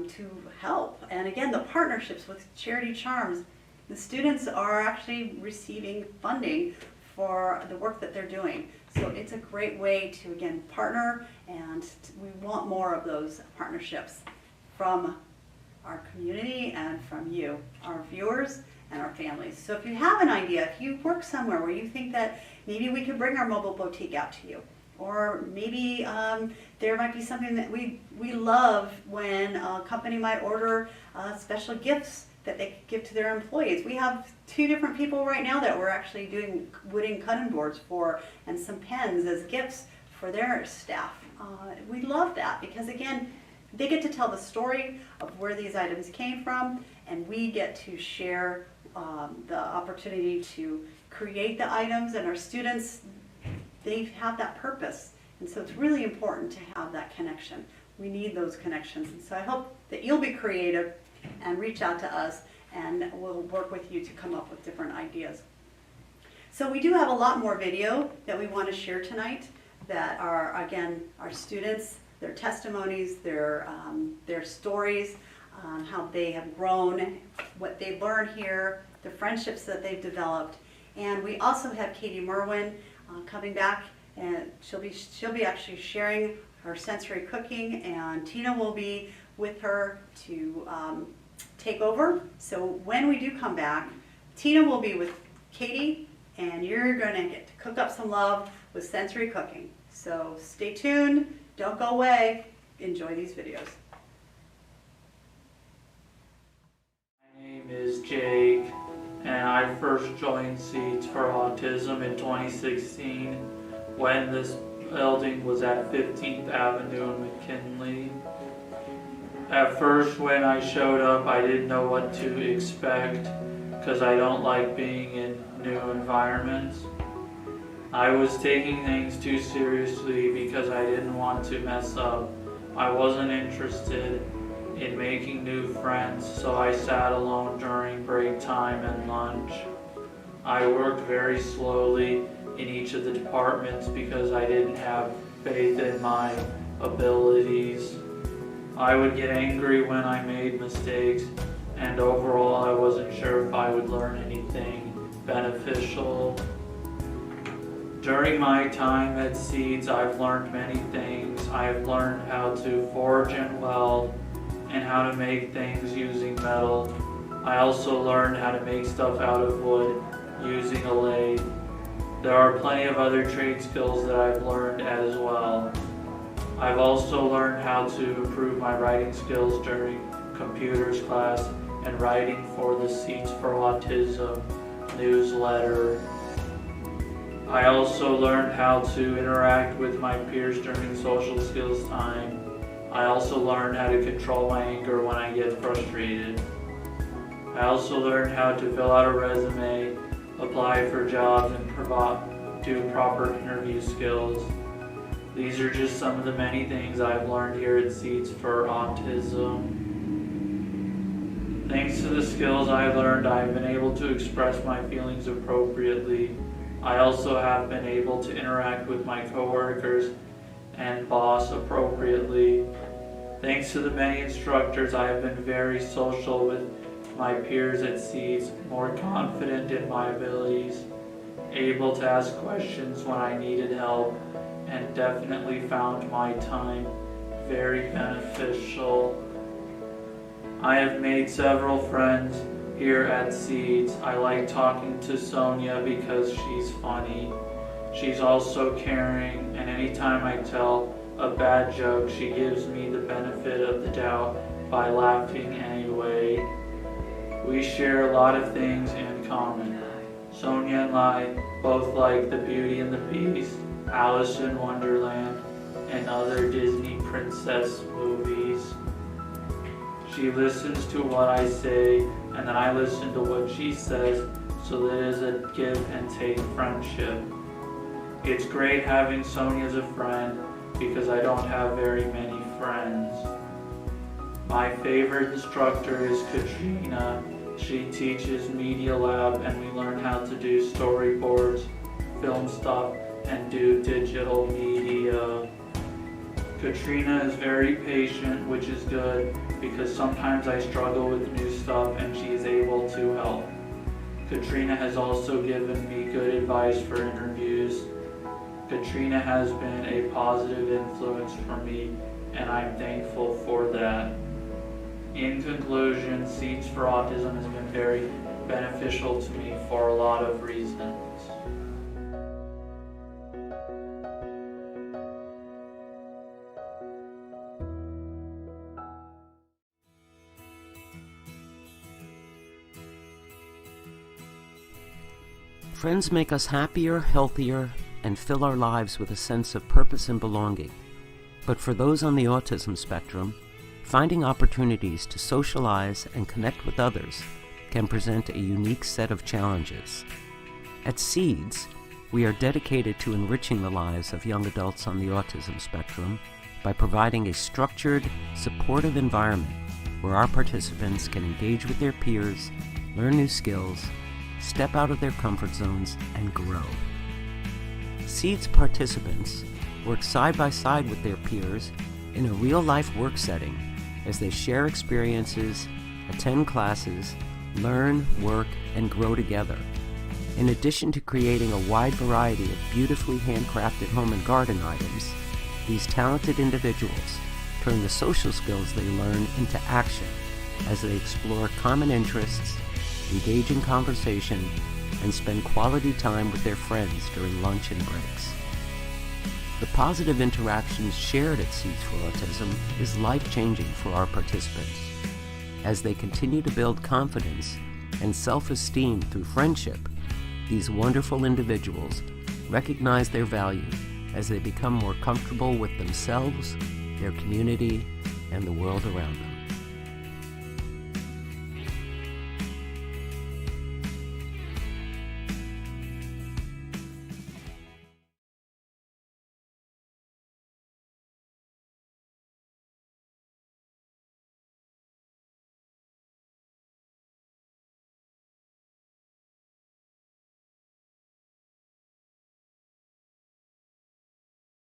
to help. And again, the partnerships with Charity Charms, the students are actually receiving funding for the work that they're doing. So it's a great way to, again, partner, and we want more of those partnerships from our community and from you, our viewers and our families. So if you have an idea, if you work somewhere where you think that maybe we could bring our mobile boutique out to you, Or maybe there might be something that we love when a company might order special gifts that they give to their employees. We have 2 different people right now that we're actually doing wooden cutting boards for, and some pens as gifts for their staff. We love that because, again, they get to tell the story of where these items came from, and we get to share the opportunity to create the items, and our students, they have that purpose. And so it's really important to have that connection. We need those connections. And so I hope that you'll be creative and reach out to us, and we'll work with you to come up with different ideas. So we do have a lot more video that we want to share tonight that are, again, our students, their testimonies, their stories, how they have grown, what they learned here, the friendships that they've developed. And we also have Katie Merwin coming back, and she'll be actually sharing her sensory cooking, and Tina will be with her to take over. So when we do come back, Tina will be with Katie, and you're going to get to cook up some love with sensory cooking. So stay tuned, don't go away, enjoy these videos. My name is Jake, and I first joined Seeds for Autism in 2016 when this building was at 15th Avenue in McKinley. At first, when I showed up, I didn't know what to expect because I don't like being in new environments. I was taking things too seriously because I didn't want to mess up. I wasn't interested in making new friends, so I sat alone during break time and lunch. I worked very slowly in each of the departments because I didn't have faith in my abilities. I would get angry when I made mistakes, and overall I wasn't sure if I would learn anything beneficial. During my time at Seeds, I've learned many things. I've learned how to forge and weld, and how to make things using metal. I also learned how to make stuff out of wood using a lathe. There are plenty of other trade skills that I've learned as well. I've also learned how to improve my writing skills during computers class and writing for the Seeds for Autism newsletter. I also learned how to interact with my peers during social skills time. I also learned how to control my anger when I get frustrated. I also learned how to fill out a resume, apply for jobs, and do proper interview skills. These are just some of the many things I've learned here at Seeds for Autism. Thanks to the skills I've learned, I've been able to express my feelings appropriately. I also have been able to interact with my coworkers and boss appropriately. Thanks to the many instructors, I have been very social with my peers at Seeds, more confident in my abilities, able to ask questions when I needed help, and definitely found my time very beneficial. I have made several friends here at Seeds. I like talking to Sonia because she's funny. She's also caring, and anytime I tell a bad joke, she gives me the benefit of the doubt by laughing anyway. We share a lot of things in common. Sonia and I both like the Beauty and the Beast, Alice in Wonderland, and other Disney princess movies. She listens to what I say, and then I listen to what she says, so that it is a give and take friendship. It's great having Sonia as a friend because I don't have very many friends. My favorite instructor is Katrina. She teaches Media Lab, and we learn how to do storyboards, film stuff, and do digital media. Katrina is very patient, which is good because sometimes I struggle with new stuff and she is able to help. Katrina has also given me good advice for interviews. Katrina has been a positive influence for me, and I'm thankful for that. In conclusion, Seeds for Autism has been very beneficial to me for a lot of reasons. Friends make us happier, healthier, and fill our lives with a sense of purpose and belonging. But for those on the autism spectrum, finding opportunities to socialize and connect with others can present a unique set of challenges. At Seeds, we are dedicated to enriching the lives of young adults on the autism spectrum by providing a structured, supportive environment where our participants can engage with their peers, learn new skills, step out of their comfort zones, and grow. Seeds participants work side by side with their peers in a real-life work setting as they share experiences, attend classes, learn, work, and grow together. In addition to creating a wide variety of beautifully handcrafted home and garden items, these talented individuals turn the social skills they learn into action as they explore common interests, engage in conversation, and spend quality time with their friends during lunch and breaks. The positive interactions shared at Seeds for Autism is life-changing for our participants. As they continue to build confidence and self-esteem through friendship, these wonderful individuals recognize their value as they become more comfortable with themselves, their community, and the world around them.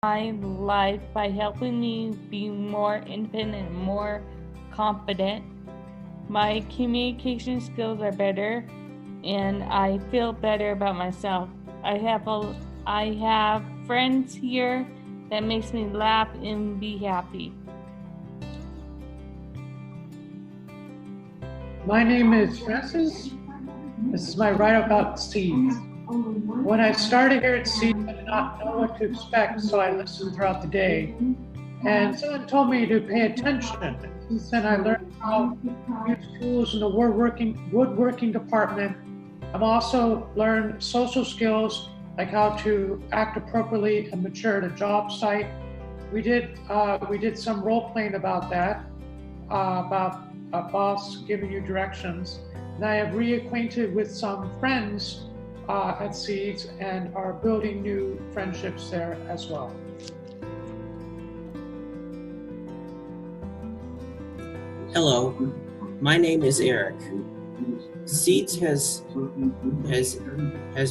My life by helping me be more independent and more confident. My communication skills are better and I feel better about myself. I have friends here that makes me laugh and be happy. My name is Francis. This is my write about Seeds. When I started here at Seeds, I did not know what to expect, so I listened throughout the day. And someone told me to pay attention. Since then, I learned how to use tools in the woodworking department. I've also learned social skills, like how to act appropriately and mature at a job site. We did some role playing about that, about a boss giving you directions. And I have reacquainted with some friends at Seeds and are building new friendships there as well. Hello, my name is Eric. Seeds has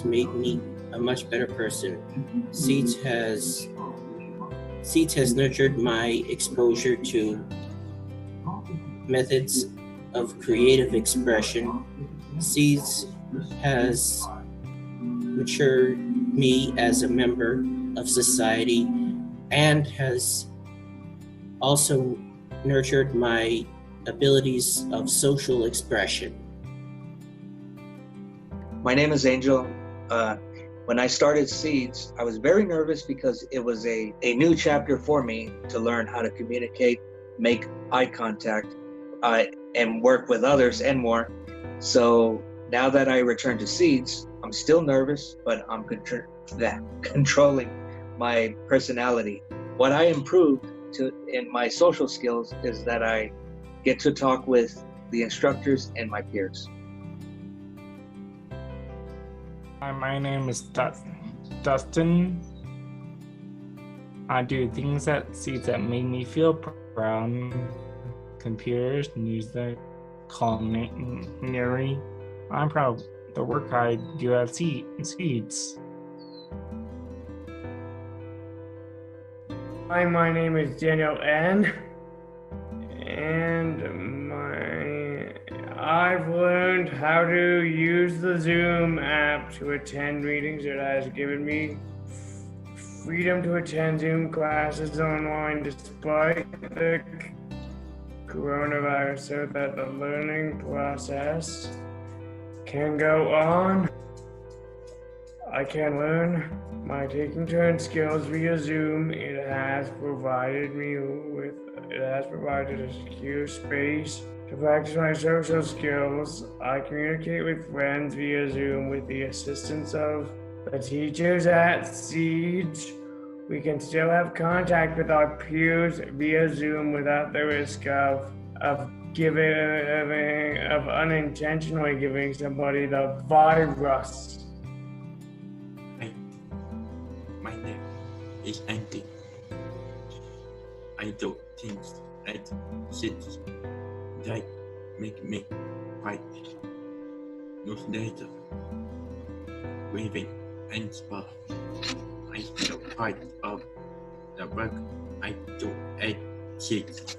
made me a much better person. Seeds has nurtured my exposure to methods of creative expression. Seeds has matured me as a member of society and has also nurtured my abilities of social expression. My name is Angel. When I started Seeds, I was very nervous because it was a new chapter for me to learn how to communicate, make eye contact, and work with others and more. So now that I return to Seeds, I'm still nervous, but I'm controlling my personality. What I improved in my social skills is that I get to talk with the instructors and my peers. My name is Dustin. I do things at Seeds that make me feel proud. Computers, music, culinary. I'm proud of the work I do at Seeds. Hi, my name is Daniel N. And I've learned how to use the Zoom app to attend meetings. It has given me freedom to attend Zoom classes online despite the coronavirus so that the learning process can go on. I can learn my taking turn skills via Zoom. It has provided a secure space To practice my social skills, I communicate with friends via Zoom with the assistance of the teachers at Seeds. We can still have contact with our peers via Zoom without the risk of unintentionally giving somebody the virus. Hi, my name is Andy. I do things at Seeds that make me quite nostalgic, waving and spa. I feel part of the work I do at Seeds.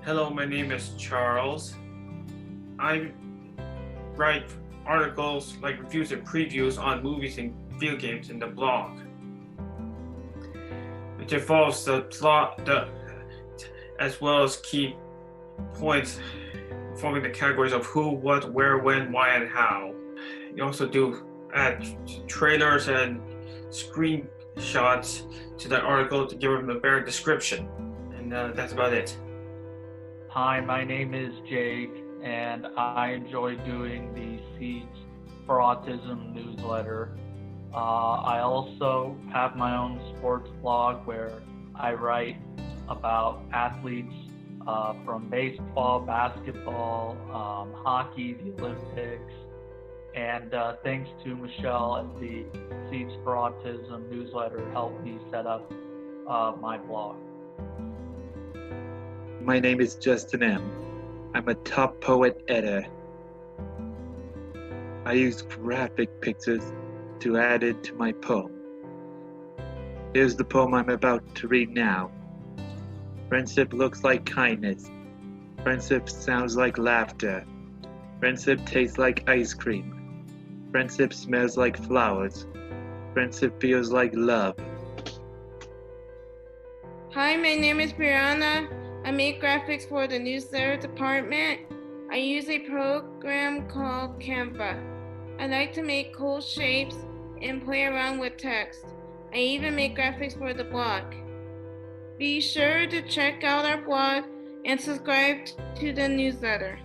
Hello, my name is Charles. I write articles like reviews and previews on movies and video games in the blog. It involves the plot, as well as key points forming the categories of who, what, where, when, why, and how. You also do add trailers and screenshots to the article to give them a better description. And that's about it. Hi, my name is Jake, and I enjoy doing the Seeds for Autism newsletter. I also have my own sports blog where I write about athletes from baseball, basketball, hockey, the Olympics, and thanks to Michelle at the Seeds for Autism newsletter helped me set up my blog. My name is Justin M. I'm a top poet editor. I use graphic pictures to add it to my poem. Here's the poem I'm about to read now. Friendship looks like kindness. Friendship sounds like laughter. Friendship tastes like ice cream. Friendship smells like flowers. Friendship feels like love. Hi, my name is Brianna. I make graphics for the newsletter department. I use a program called Canva. I like to make cool shapes and play around with text. I even make graphics for the blog. Be sure to check out our blog and subscribe to the newsletter.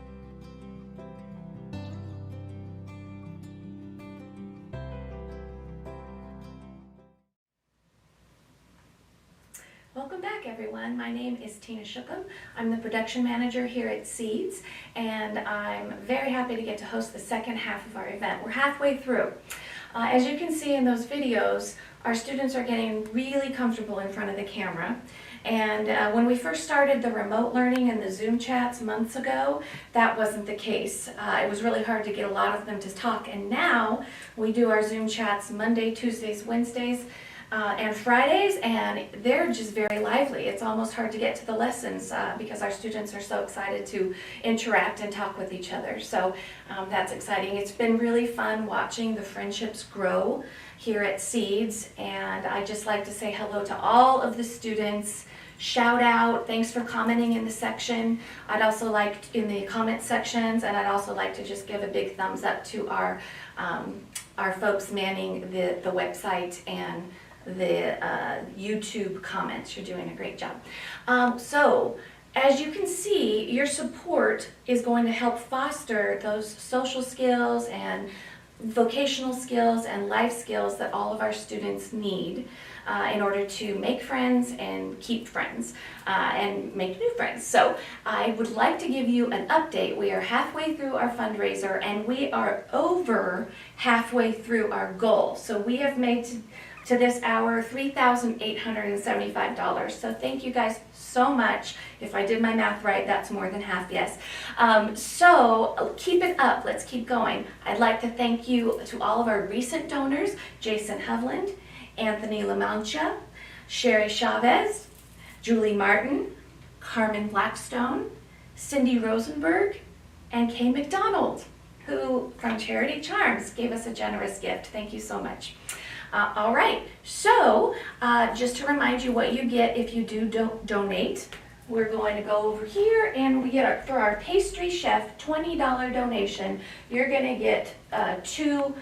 Welcome back, everyone. My name is Tina Shookham. I'm the production manager here at Seeds, and I'm very happy to get to host the second half of our event. We're halfway through. As you can see in those videos, our students are getting really comfortable in front of the camera. And when we first started the remote learning and the Zoom chats months ago, that wasn't the case. It was really hard to get a lot of them to talk. And now we do our Zoom chats Monday, Tuesdays, Wednesdays, and Fridays, and they're just very lively. It's almost hard to get to the lessons because our students are so excited to interact and talk with each other. So that's exciting. It's been really fun watching the friendships grow here at Seeds, and I'd just like to say hello to all of the students. Shout out, thanks for commenting in the section. I'd also like, in the comment sections, and I'd also like to just give a big thumbs up to our folks manning the website and the YouTube comments. You're doing a great job. So, as you can see, your support is going to help foster those social skills and vocational skills and life skills that all of our students need in order to make friends and keep friends and make new friends. So I would like to give you an update. We are halfway through our fundraiser and we are over halfway through our goal. So we have made to this hour $3,875. So thank you guys so much. If I did my math right, that's more than half, yes. So keep it up, let's keep going. I'd like to thank you to all of our recent donors, Jason Hovland, Anthony LaMancha, Sherry Chavez, Julie Martin, Carmen Blackstone, Cindy Rosenberg, and Kay McDonald, who from Charity Charms gave us a generous gift. Thank you so much. All right, so just to remind you what you get if you do donate, we're going to go over here and we get for our pastry chef $20 donation, you're going to get 2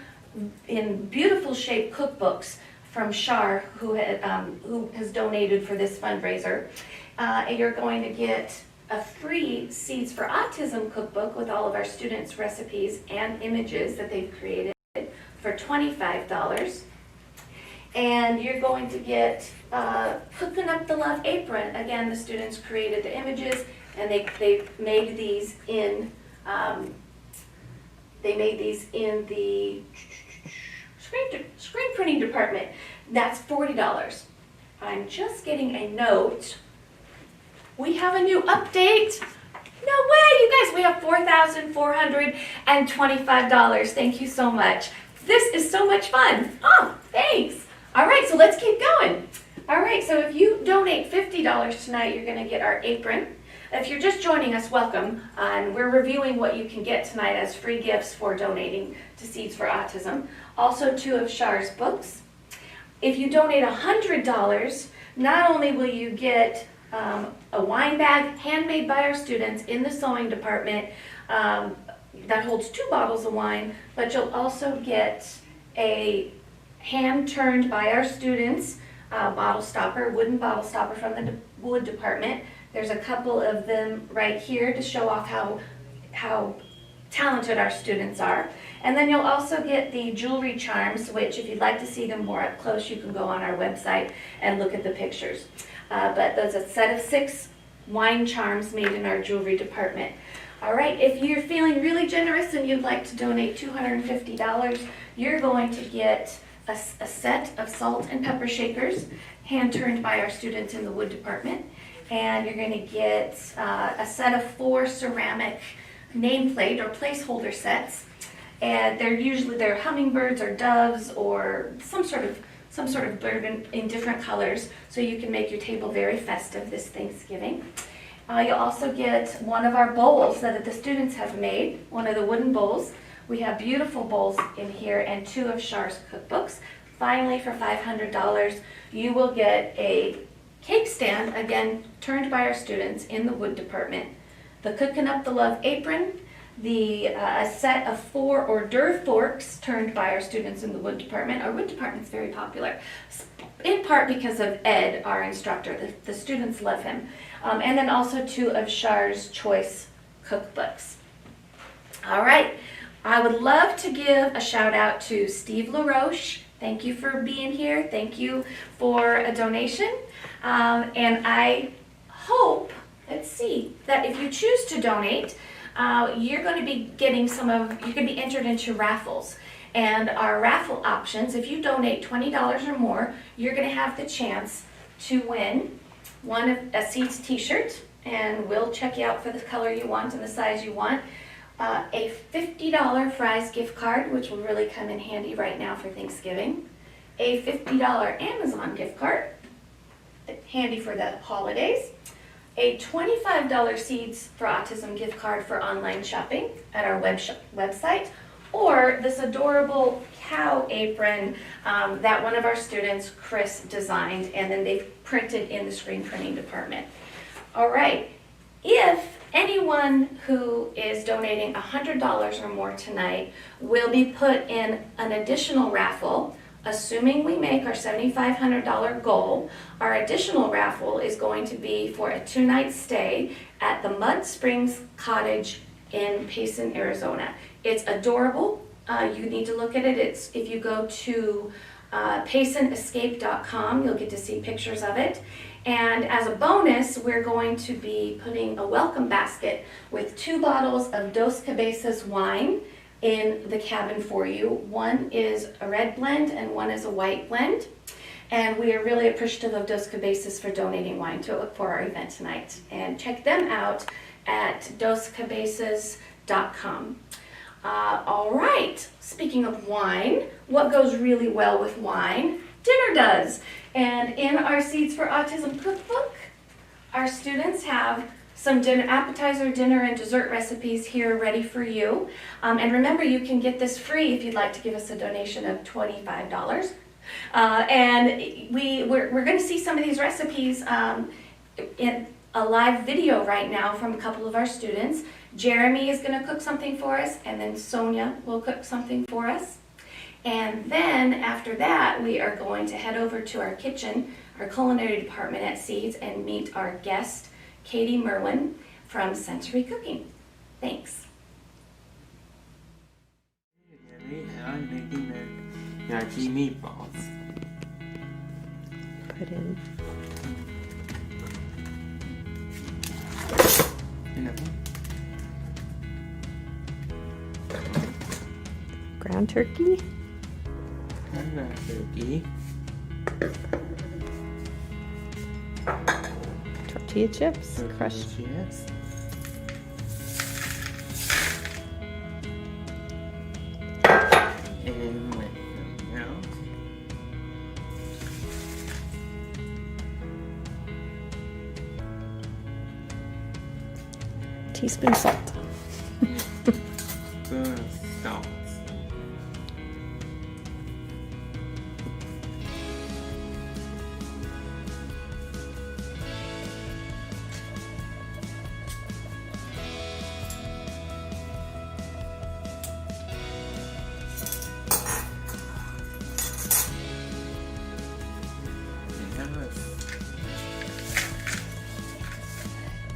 in beautiful shape cookbooks from Shar, who has donated for this fundraiser. And you're going to get a free Seeds for Autism cookbook with all of our students' recipes and images that they've created for $25. And you're going to get Cookin' Up the Love apron. Again, the students created the images, and they made these in the screen printing department. That's $40. I'm just getting a note. We have a new update. No way, you guys, we have $4,425. Thank you so much. This is so much fun. Oh, thanks. All right, so let's keep going. All right, so if you donate $50 tonight, you're gonna get our apron. If you're just joining us, welcome. And we're reviewing what you can get tonight as free gifts for donating to Seeds for Autism. Also 2 of Shar's books. If you donate $100, not only will you get a wine bag handmade by our students in the sewing department that holds 2 bottles of wine, but you'll also get a hand-turned by our students bottle stopper, wooden bottle stopper from the wood department. There's a couple of them right here to show off how talented our students are. And then you'll also get the jewelry charms, which if you'd like to see them more up close, you can go on our website and look at the pictures. But there's a set of 6 wine charms made in our jewelry department. All right, if you're feeling really generous and you'd like to donate $250, you're going to get a set of salt and pepper shakers, hand-turned by our students in the wood department. And you're going to get a set of 4 ceramic nameplate or placeholder sets. And they're hummingbirds or doves or some sort of bird in different colors, so you can make your table very festive this Thanksgiving. You'll also get one of our bowls that the students have made, one of the wooden bowls. We have beautiful bowls in here and 2 of Shar's cookbooks. Finally, for $500, you will get a cake stand, again, turned by our students in the wood department, the Cookin' Up the Love apron, a set of 4 hors d'oeuvre forks turned by our students in the wood department. Our wood department's very popular, in part because of Ed, our instructor. The students love him. And then also 2 of Shar's choice cookbooks. All right, I would love to give a shout out to Steve LaRoche. Thank you for being here. Thank you for a donation. And I hope, let's see, that if you choose to donate, you're going to be getting you're going to be entered into raffles. And our raffle options, if you donate $20 or more, you're going to have the chance to win a Seeds t-shirt, and we'll check you out for the color you want and the size you want. A $50 Fry's gift card, which will really come in handy right now for Thanksgiving. A $50 Amazon gift card, handy for the holidays. A $25 Seeds for Autism gift card for online shopping at our website, or this adorable cow apron that one of our students, Chris, designed, and then they've printed in the screen printing department. All right, if anyone who is donating $100 or more tonight will be put in an additional raffle. Assuming we make our $7,500 goal, our additional raffle is going to be for a 2-night stay at the Mud Springs Cottage in Payson, Arizona. It's adorable. You need to look at it. If you go to PaysonEscape.com, you'll get to see pictures of it. And as a bonus, we're going to be putting a welcome basket with 2 bottles of Dos Cabezas wine in the cabin for you. One is a red blend and one is a white blend. And we are really appreciative of Dos Cabezas for donating wine for our event tonight. And check them out at doscabezas.com. All right, speaking of wine, what goes really well with wine? Dinner does. And in our Seeds for Autism cookbook, our students have some appetizer, dinner, and dessert recipes here ready for you. And remember, you can get this free if you'd like to give us a donation of $25. And we're going to see some of these recipes in a live video right now from a couple of our students. Jeremy is going to cook something for us, and then Sonia will cook something for us. And then after that, we are going to head over to our kitchen, our culinary department at Seeds, and meet our guest, Katie Merwin from Sensory Cooking. Thanks. I'm making the yachi meatballs. Put in ground turkey, tortilla chips, crushed. Yes. And with some milk. Teaspoon salt. Spoon of salt.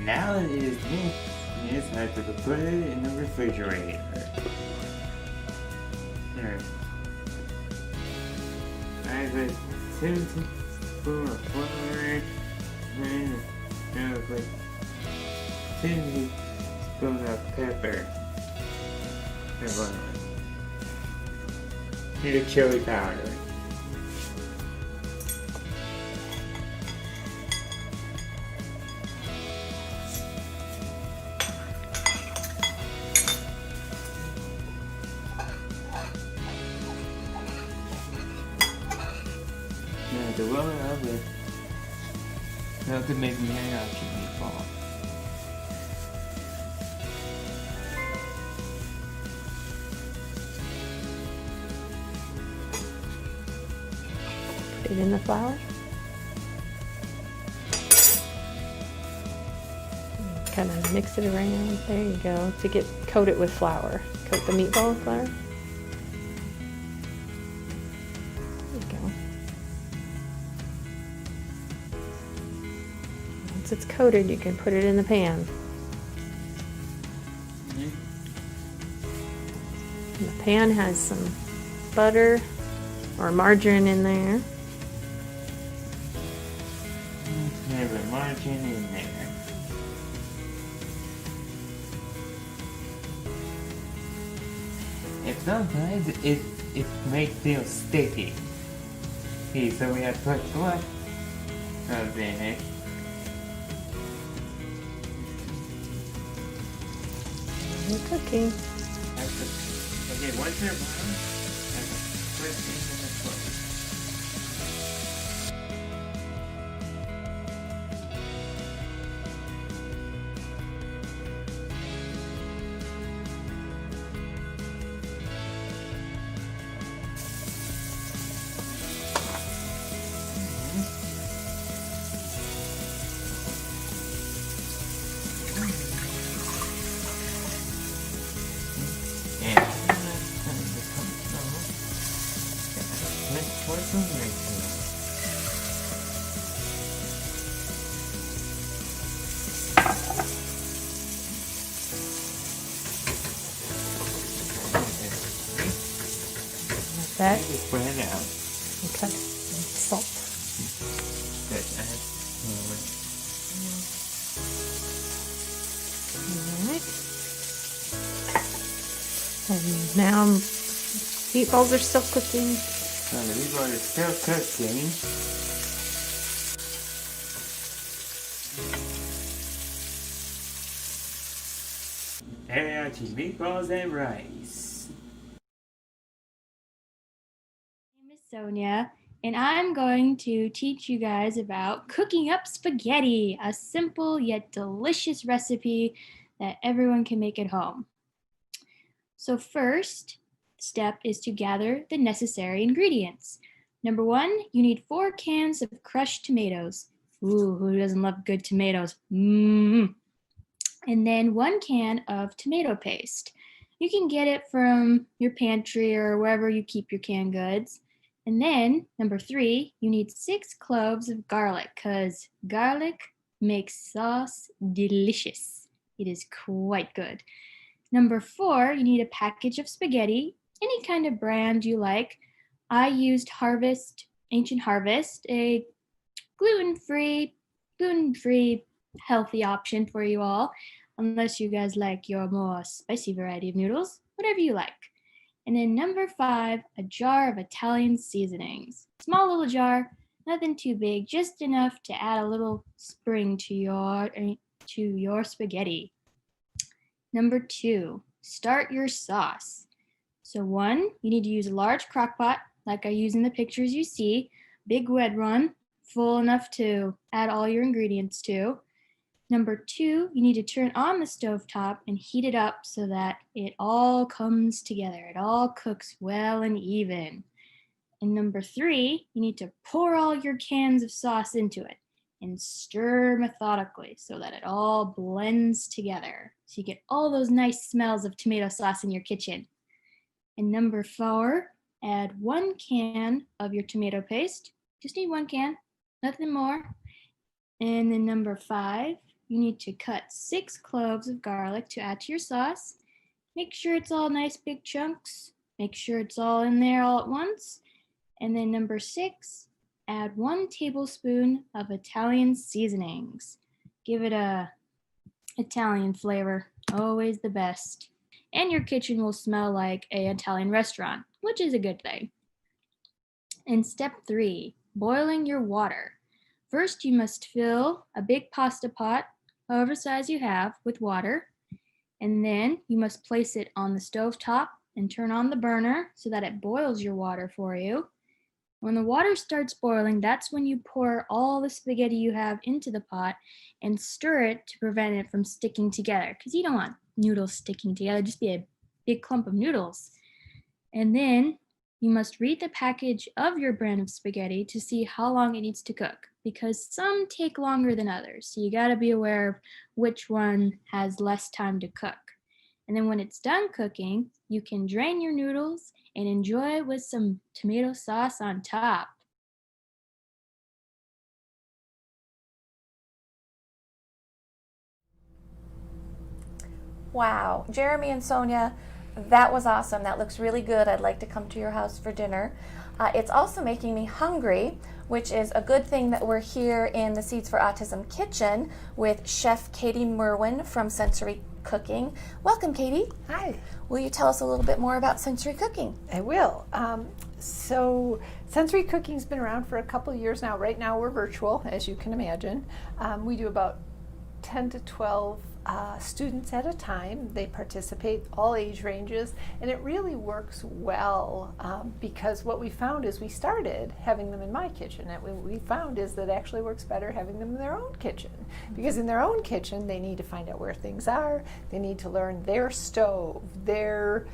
Now it is mixed. Yes, I have to put it in the refrigerator. There. I have a 2 teaspoons of flour and like 2 teaspoons of pepper. Need a chili powder. Now to roll it over, now to make mariachi meatball. Put it in the flour. Kind of mix it around. There you go. To coat it with flour. Coat the meatball with flour. There you go. Once it's coated, you can put it in the pan. And the pan has some butter or margarine in there. Have a margin in there. And sometimes it may feel sticky. See, so we have to put what goes in it. You're cooking. Okay, once they're brown, I can put it in the plate. That? Spread it out. Okay. And salt. Good. Alright. And now meatballs are still cooking. So the meatballs are still cooking. Teriyaki meatballs and rice. My name is Sonia, and I'm going to teach you guys about cooking up spaghetti, a simple yet delicious recipe that everyone can make at home. So first step is to gather the necessary ingredients. Number 1, you need 4 cans of crushed tomatoes. Ooh, who doesn't love good tomatoes? And then 1 can of tomato paste. You can get it from your pantry or wherever you keep your canned goods. And then, number 3, you need 6 cloves of garlic because garlic makes sauce delicious. It is quite good. Number 4, you need a package of spaghetti, any kind of brand you like. I used Ancient Harvest, a gluten-free, healthy option for you all, unless you guys like your more spicy variety of noodles, whatever you like. And then number 5, a jar of Italian seasonings. Small little jar, nothing too big, just enough to add a little spring to your spaghetti. Number 2, start your sauce. So 1, you need to use a large crock pot, like I use in the pictures you see, big red one, full enough to add all your ingredients to. Number 2, you need to turn on the stovetop and heat it up so that it all comes together. It all cooks well and even. And number 3, you need to pour all your cans of sauce into it and stir methodically so that it all blends together. So you get all those nice smells of tomato sauce in your kitchen. And number 4, add 1 can of your tomato paste. Just need 1 can, nothing more. And then number 5, you need to cut 6 cloves of garlic to add to your sauce. Make sure it's all nice big chunks. Make sure it's all in there all at once. And then number 6, add 1 tablespoon of Italian seasonings. Give it a Italian flavor, always the best. And your kitchen will smell like an Italian restaurant, which is a good thing. And step 3, boiling your water. First, you must fill a big pasta pot, however size you have, with water. And then you must place it on the stove top and turn on the burner so that it boils your water for you. When the water starts boiling, that's when you pour all the spaghetti you have into the pot and stir it to prevent it from sticking together, because you don't want noodles sticking together, just be a big clump of noodles. And then you must read the package of your brand of spaghetti to see how long it needs to cook, because some take longer than others. So you got to be aware of which one has less time to cook. And then when it's done cooking, you can drain your noodles and enjoy it with some tomato sauce on top. Wow, Jeremy and Sonia, that was awesome. That looks really good. I'd like to come to your house for dinner. It's also making me hungry, which is a good thing that we're here in the Seeds for Autism kitchen with Chef Katie Merwin from Sensory Cooking. Welcome, Katie. Hi. Will you tell us a little bit more about sensory cooking? I will. So sensory cooking's been around for a couple of years now. Right now we're virtual, as you can imagine. We do about 10 to 12 students at a time. They participate, all age ranges, and it really works well because what we found is we started having them in my kitchen, and what we found is that it actually works better having them in their own kitchen, because in their own kitchen they need to find out where things are, they need to learn their stove, their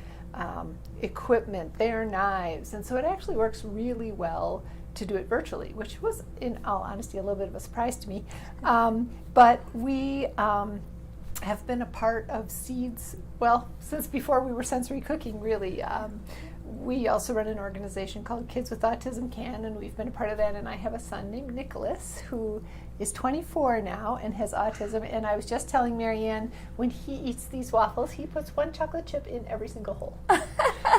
equipment, their knives, and so it actually works really well to do it virtually, which was, in all honesty, a little bit of a surprise to me. But we have been a part of Seeds, well, since before we were Sensory Cooking, really. We also run an organization called Kids with Autism Can, and we've been a part of that, and I have a son named Nicholas who is 24 now and has autism, and I was just telling Marianne, when he eats these waffles, he puts 1 chocolate chip in every single hole.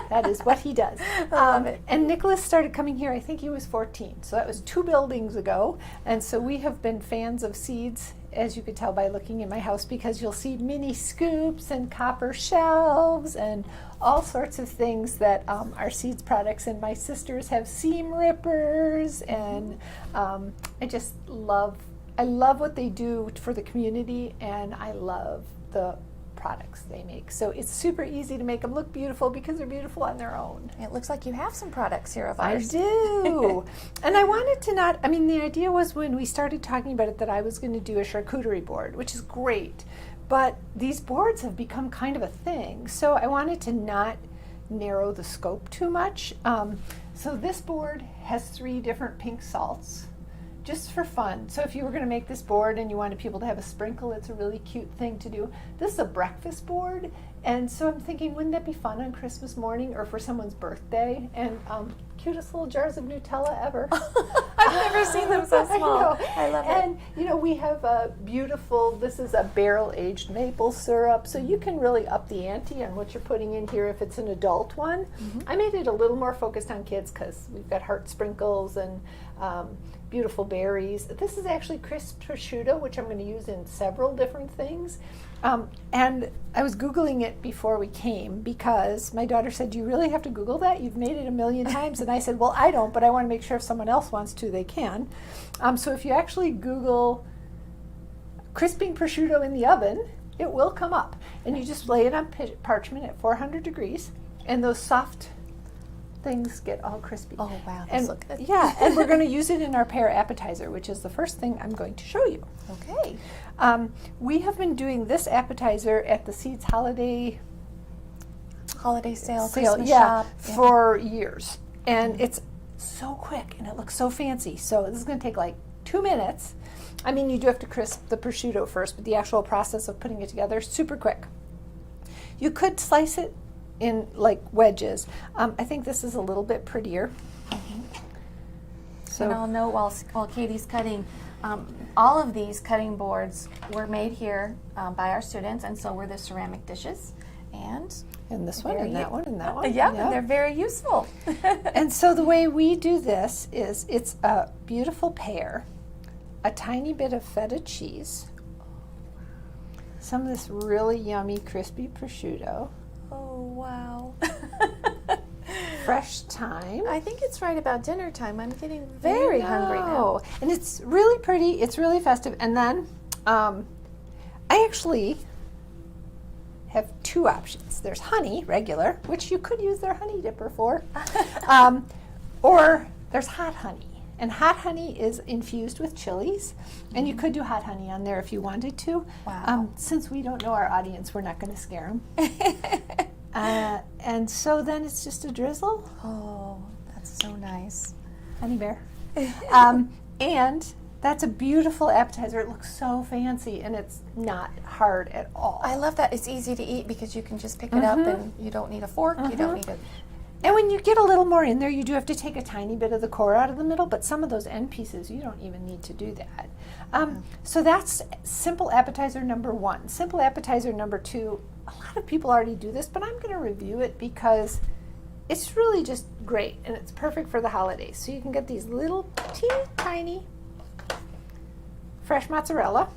That is what he does. And Nicholas started coming here, I think he was 14, so that was 2 buildings ago, and so we have been fans of Seeds, as you could tell by looking in my house, because you'll see mini scoops and copper shelves and all sorts of things that are Seeds products, and my sisters have seam rippers, and I just love what they do for the community, and I love the products they make. So it's super easy to make them look beautiful because they're beautiful on their own. It looks like you have some products here of ours. I do. And I wanted to the idea was when we started talking about it that I was going to do a charcuterie board, which is great. But these boards have become kind of a thing. So I wanted to not narrow the scope too much. So this board has 3 different pink salts, just for fun. So if you were going to make this board and you wanted people to have a sprinkle, it's a really cute thing to do. This is a breakfast board, And so I'm thinking, wouldn't that be fun on Christmas morning or for someone's birthday? And cutest little jars of Nutella ever. I've never seen them so small. I love it. And you know, we have a beautiful, this is a barrel-aged maple syrup, so you can really up the ante on what you're putting in here if it's an adult one. I made it a little more focused on kids because we've got heart sprinkles and beautiful berries. This is actually crisp prosciutto, which I'm going to use in several different things. And I was Googling it before we came because my daughter said, "Do you really have to Google that? You've made it a million times." And I said, "Well, I don't, but I want to make sure if someone else wants to, they can." So if you actually Google crisping prosciutto in the oven, it will come up. And you just lay it on parchment at 400 degrees, and those soft things get all crispy. Oh, wow, those And look good. yeah, and we're going to use it in our pear appetizer, which is the first thing I'm going to show you. Okay. We have been doing this appetizer at the Seeds holiday sale, Christmas yeah, shop. for years. And it's so quick and it looks so fancy. So this is going to take like 2 minutes. I mean, you do have to crisp the prosciutto first, but the actual process of putting it together is super quick. You could slice it in like wedges. I think this is a little bit prettier. So, and I'll note while Katie's cutting, all of these cutting boards were made here by our students, and so were the ceramic dishes. And this one, and that one, and that one. Yep, and they're very useful. And so the way we do this is it's a beautiful pear, a tiny bit of feta cheese, some of this really yummy crispy prosciutto. Oh, wow. Fresh thyme. I think it's right about dinner time. I'm getting very hungry now. And it's really pretty. It's really festive. And then I actually have 2 options. There's honey, regular, which you could use their honey dipper for, or there's hot honey. And hot honey is infused with chilies, and you could do hot honey on there if you wanted to. Wow. Since we don't know our audience, we're not going to scare them. And so then it's just a drizzle. Oh, that's so nice. Honey bear. And that's a beautiful appetizer. It looks so fancy, and it's not hard at all. I love that. It's easy to eat because you can just pick it up, and you don't need a fork. You don't need a... And when you get a little more in there, you do have to take a tiny bit of the core out of the middle, but some of those end pieces, you don't even need to do that. So that's simple appetizer number 1. Simple appetizer number 2, a lot of people already do this, but I'm going to review it because it's really just great, and it's perfect for the holidays. So you can get these little teeny tiny fresh mozzarella.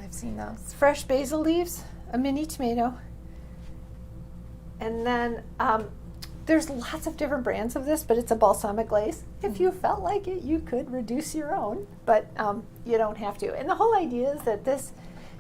I've seen those. Fresh basil leaves, a mini tomato, and then there's lots of different brands of this, but it's a balsamic glaze. If you felt like it, you could reduce your own, but you don't have to. And the whole idea is that this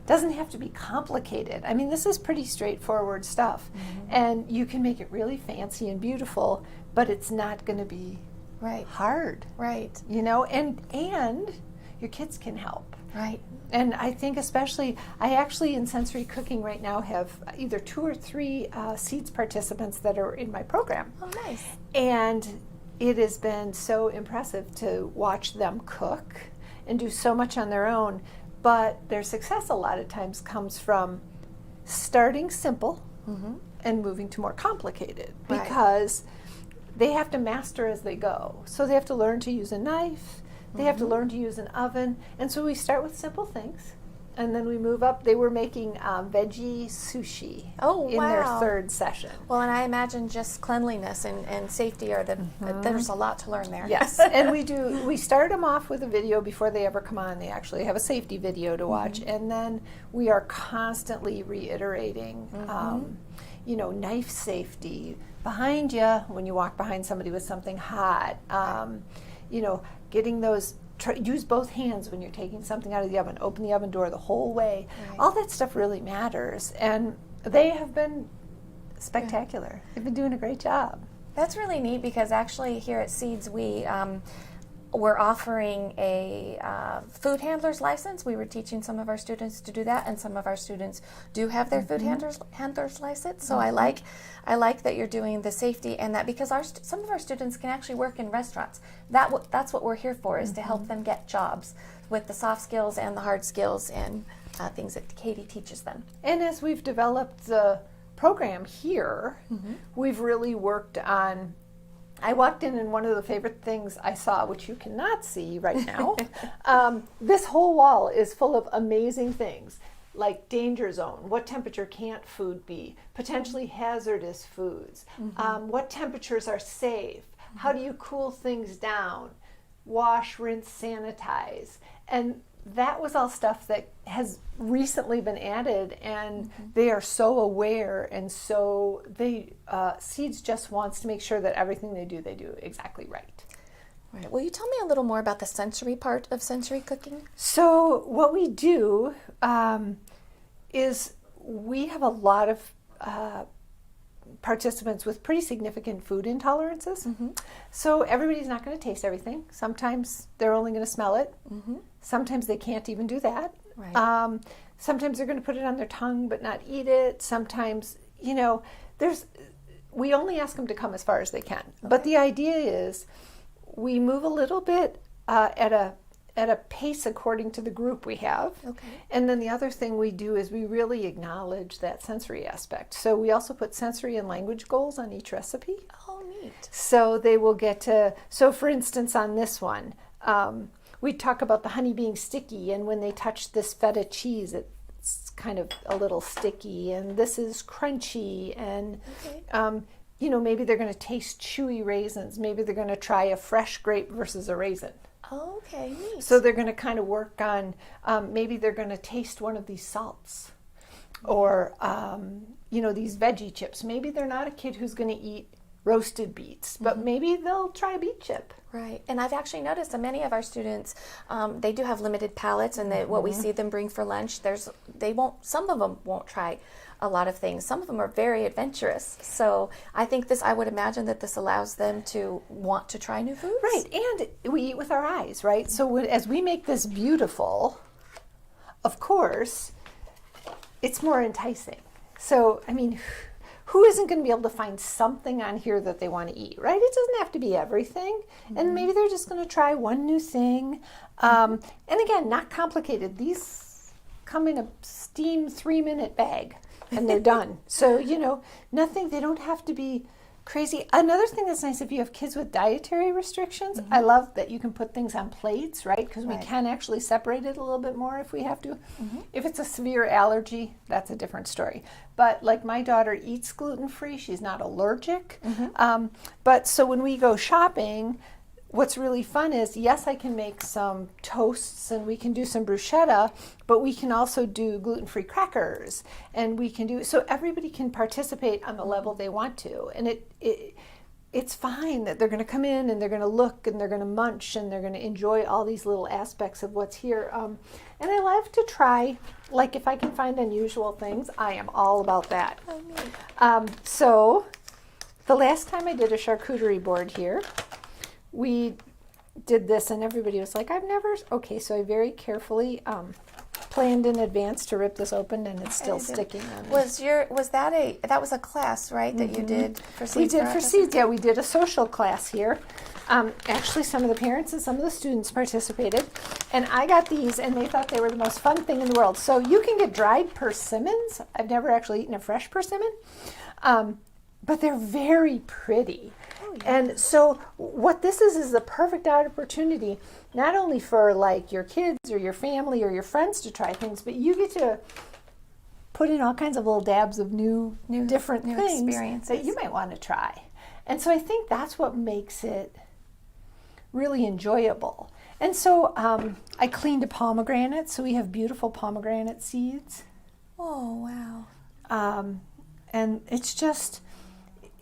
doesn't have to be complicated. I mean, this is pretty straightforward stuff, and you can make it really fancy and beautiful, but it's not going to be hard. Right. You know, and your kids can help. Right. And I think especially, I actually in sensory cooking right now have either 2 or 3 Seeds participants that are in my program. Oh, nice. And it has been so impressive to watch them cook and do so much on their own. But their success a lot of times comes from starting simple and moving to more complicated because they have to master as they go. So they have to learn to use a knife. They have to learn to use an oven. And so we start with simple things, and then we move up. They were making veggie sushi in their 3rd session. Well, and I imagine just cleanliness and safety are there's a lot to learn there. Yes, and we start them off with a video before they ever come on. They actually have a safety video to watch, and then we are constantly reiterating, knife safety, behind you when you walk behind somebody with something hot, getting those, use both hands when you're taking something out of the oven, open the oven door the whole way. Right. All that stuff really matters, and they have been spectacular. They've been doing a great job. That's really neat because actually here at Seeds we're offering a food handler's license. We were teaching some of our students to do that, and some of our students do have their food handler's license. So I like that you're doing the safety and that because some of our students can actually work in restaurants. That's what we're here for, is to help them get jobs with the soft skills and the hard skills and things that Katie teaches them. And as we've developed the program here, we've really worked on, I walked in and one of the favorite things I saw, which you cannot see right now, this whole wall is full of amazing things. Like danger zone, what temperature can't food be, potentially hazardous foods, what temperatures are safe, how do you cool things down, wash, rinse, sanitize. And that was all stuff that has recently been added, and they are so aware, and so they, Seeds just wants to make sure that everything they do exactly right. Right. Will you tell me a little more about the sensory part of sensory cooking? So what we do is we have a lot of participants with pretty significant food intolerances. So everybody's not going to taste everything. Sometimes they're only going to smell it. Sometimes they can't even do that. Right. Sometimes they're going to put it on their tongue but not eat it. Sometimes, we only ask them to come as far as they can. But the idea is we move a little bit at a pace according to the group we have. And then the other thing we do is we really acknowledge that sensory aspect. So we also put sensory and language goals on each recipe. Oh, neat. So they will get to, so for instance on this one, we talk about the honey being sticky, and when they touch this feta cheese, it's kind of a little sticky, and this is crunchy, and maybe they're going to taste chewy raisins. Maybe they're going to try a fresh grape versus a raisin. Okay, neat. So they're going to kind of work on, maybe they're going to taste one of these salts, or these veggie chips. Maybe they're not a kid who's going to eat roasted beets, but maybe they'll try a beet chip. Right, and I've actually noticed that many of our students, they do have limited palates, and what we see them bring for lunch, some of them won't try a lot of things. Some of them are very adventurous. So I think I would imagine that this allows them to want to try new foods. Right, and we eat with our eyes, right? So as we make this beautiful, of course, it's more enticing. So, who isn't going to be able to find something on here that they want to eat, right? It doesn't have to be everything. And maybe they're just going to try one new thing. And again, not complicated. These come in a steam 3-minute bag and they're done. So, nothing, they don't have to be crazy. Another thing that's nice, if you have kids with dietary restrictions, I love that you can put things on plates, right? Because we can actually separate it a little bit more if we have to. If it's a severe allergy, that's a different story. But like my daughter eats gluten-free, she's not allergic. But so when we go shopping, what's really fun is, yes, I can make some toasts and we can do some bruschetta, but we can also do gluten-free crackers, and we can do, so everybody can participate on the level they want to. And it's fine that they're going to come in and they're going to look and they're going to munch and they're going to enjoy all these little aspects of what's here. And I love to try, like if I can find unusual things, I am all about that. So the last time I did a charcuterie board here, we did this and everybody was like, so I very carefully planned in advance to rip this open, and it's still sticking on. That was a class, right, that you did for Seeds? We did for Seeds, yeah, we did a social class here. Actually, some of the parents and some of the students participated, and I got these and they thought they were the most fun thing in the world. So you can get dried persimmons. I've never actually eaten a fresh persimmon, but they're very pretty. And so what this is the perfect opportunity, not only for like your kids or your family or your friends to try things, but you get to put in all kinds of little dabs of new different things experiences that you might want to try. And so I think that's what makes it really enjoyable. And so I cleaned a pomegranate, so we have beautiful pomegranate seeds. Oh, wow. And it's just,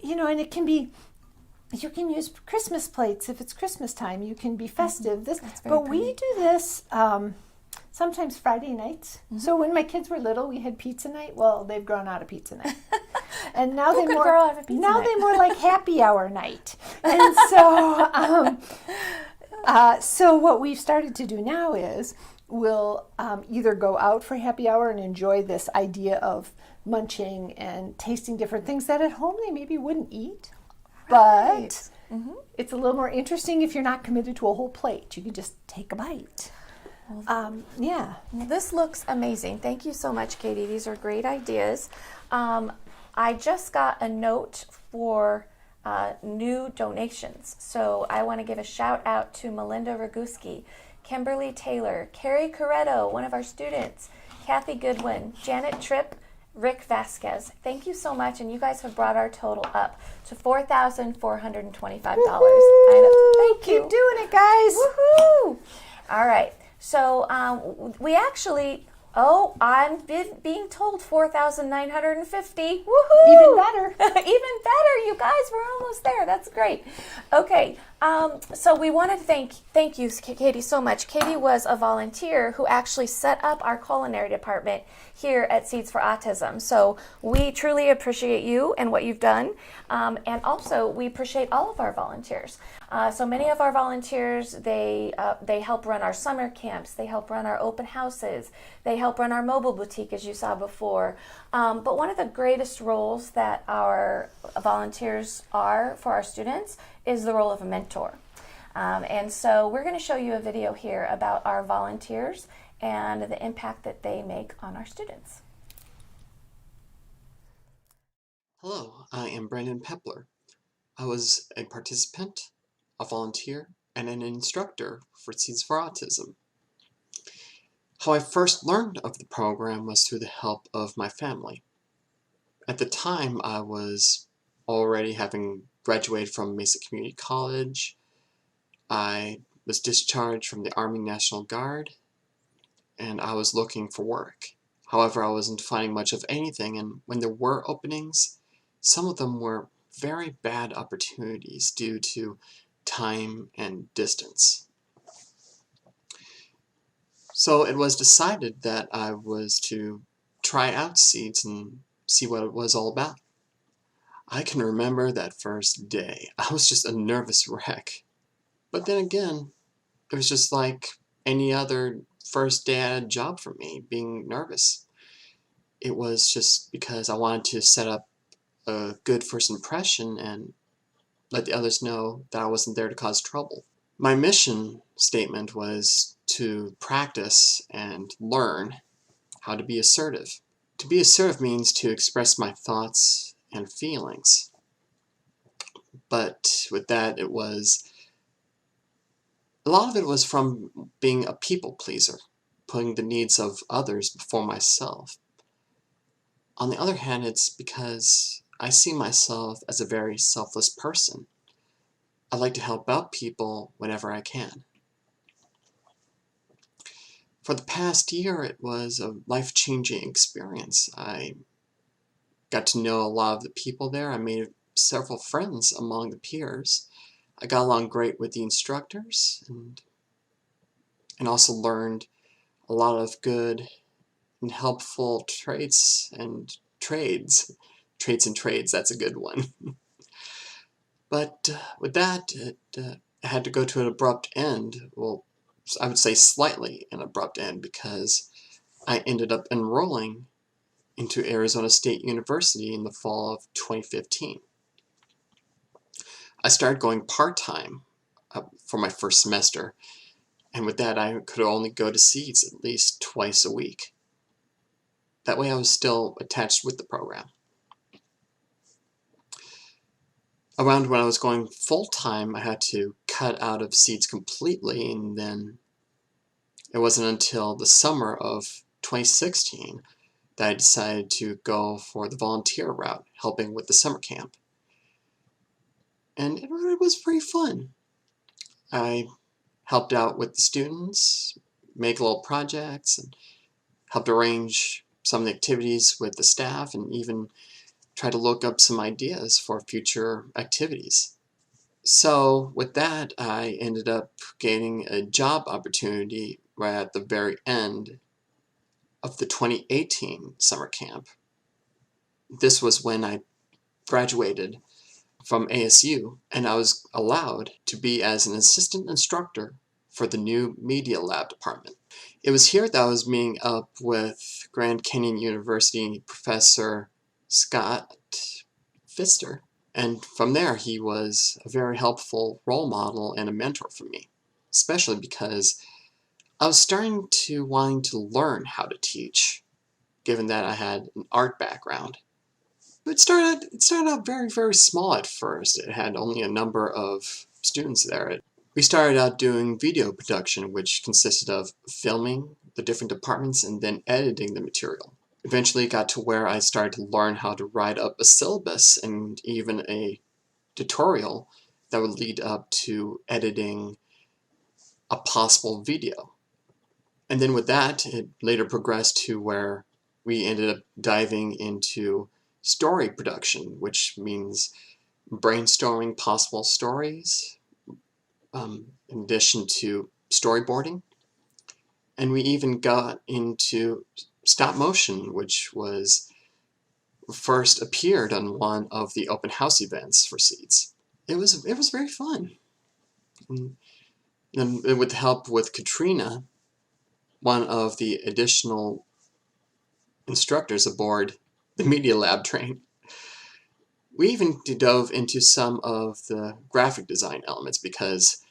and it can be, you can use Christmas plates if it's Christmas time. You can be festive. We do this sometimes Friday nights. So when my kids were little, we had pizza night. Well, they've grown out of pizza night, and now they more like happy hour night. And so, so what we've started to do now is we'll either go out for happy hour and enjoy this idea of munching and tasting different things that at home they maybe wouldn't eat. But it's a little more interesting if you're not committed to a whole plate. You can just take a bite. Well, this looks amazing. Thank you so much, Katie. These are great ideas. I just got a note for new donations. So I want to give a shout out to Melinda Raguski, Kimberly Taylor, Carrie Corretto, one of our students, Kathy Goodwin, Janet Tripp, Rick Vasquez. Thank you so much, and you guys have brought our total up to $4,425. Thank you. Keep doing it, guys. Woohoo! All right. So we actually, I'm being told 4,950. Woohoo! Even better. Even better, you guys. We're almost there. That's great. Okay. So we want to thank you, Katie, so much. Katie was a volunteer who actually set up our culinary department here at Seeds for Autism. So we truly appreciate you and what you've done. And also, we appreciate all of our volunteers. So many of our volunteers, they help run our summer camps. They help run our open houses. They help run our mobile boutique, as you saw before. But one of the greatest roles that our volunteers are for our students is the role of a mentor. And so we're going to show you a video here about our volunteers and the impact that they make on our students. Hello, I am Brandon Pepler. I was a participant, a volunteer, and an instructor for Seeds for Autism. How I first learned of the program was through the help of my family. At the time, I was already having graduated from Mesa Community College. I was discharged from the Army National Guard, and I was looking for work. However, I wasn't finding much of anything, and when there were openings, some of them were very bad opportunities due to time and distance. So it was decided that I was to try out Seeds and see what it was all about. I can remember that first day. I was just a nervous wreck. But then again, it was just like any other first day at a job for me, being nervous. It was just because I wanted to set up a good first impression and let the others know that I wasn't there to cause trouble. My mission statement was to practice and learn how to be assertive. To be assertive means to express my thoughts and feelings. But with that, a lot of it was from being a people pleaser, putting the needs of others before myself. On the other hand, it's because I see myself as a very selfless person. I like to help out people whenever I can. For the past year, it was a life-changing experience. I got to know a lot of the people there. I made several friends among the peers. I got along great with the instructors and also learned a lot of good and helpful traits and trades. Traits and trades, that's a good one. But with that, it had to go to an abrupt end. Well, I would say slightly an abrupt end, because I ended up enrolling into Arizona State University in the fall of 2015. I started going part-time for my first semester, and with that I could only go to Seeds at least twice a week. That way I was still attached with the program. Around when I was going full-time, I had to cut out of Seeds completely, and then it wasn't until the summer of 2016 that I decided to go for the volunteer route, helping with the summer camp. And it was pretty fun. I helped out with the students, make little projects, and helped arrange some of the activities with the staff, and even try to look up some ideas for future activities. So with that, I ended up gaining a job opportunity right at the very end of the 2018 summer camp. This was when I graduated from ASU, and I was allowed to be as an assistant instructor for the new Media Lab department. It was here that I was meeting up with Grand Canyon University professor Scott Pfister, and from there he was a very helpful role model and a mentor for me, especially because I was starting to wanting to learn how to teach, given that I had an art background. It started out very, very small at first. It had only a number of students there. We started out doing video production, which consisted of filming the different departments and then editing the material. Eventually it got to where I started to learn how to write up a syllabus and even a tutorial that would lead up to editing a possible video. And then with that, it later progressed to where we ended up diving into story production, which means brainstorming possible stories, in addition to storyboarding. And we even got into stop motion, which was first appeared on one of the open house events for Seeds. It was very fun. And with the help with Katrina, one of the additional instructors aboard the Media Lab train, we even dove into some of the graphic design elements because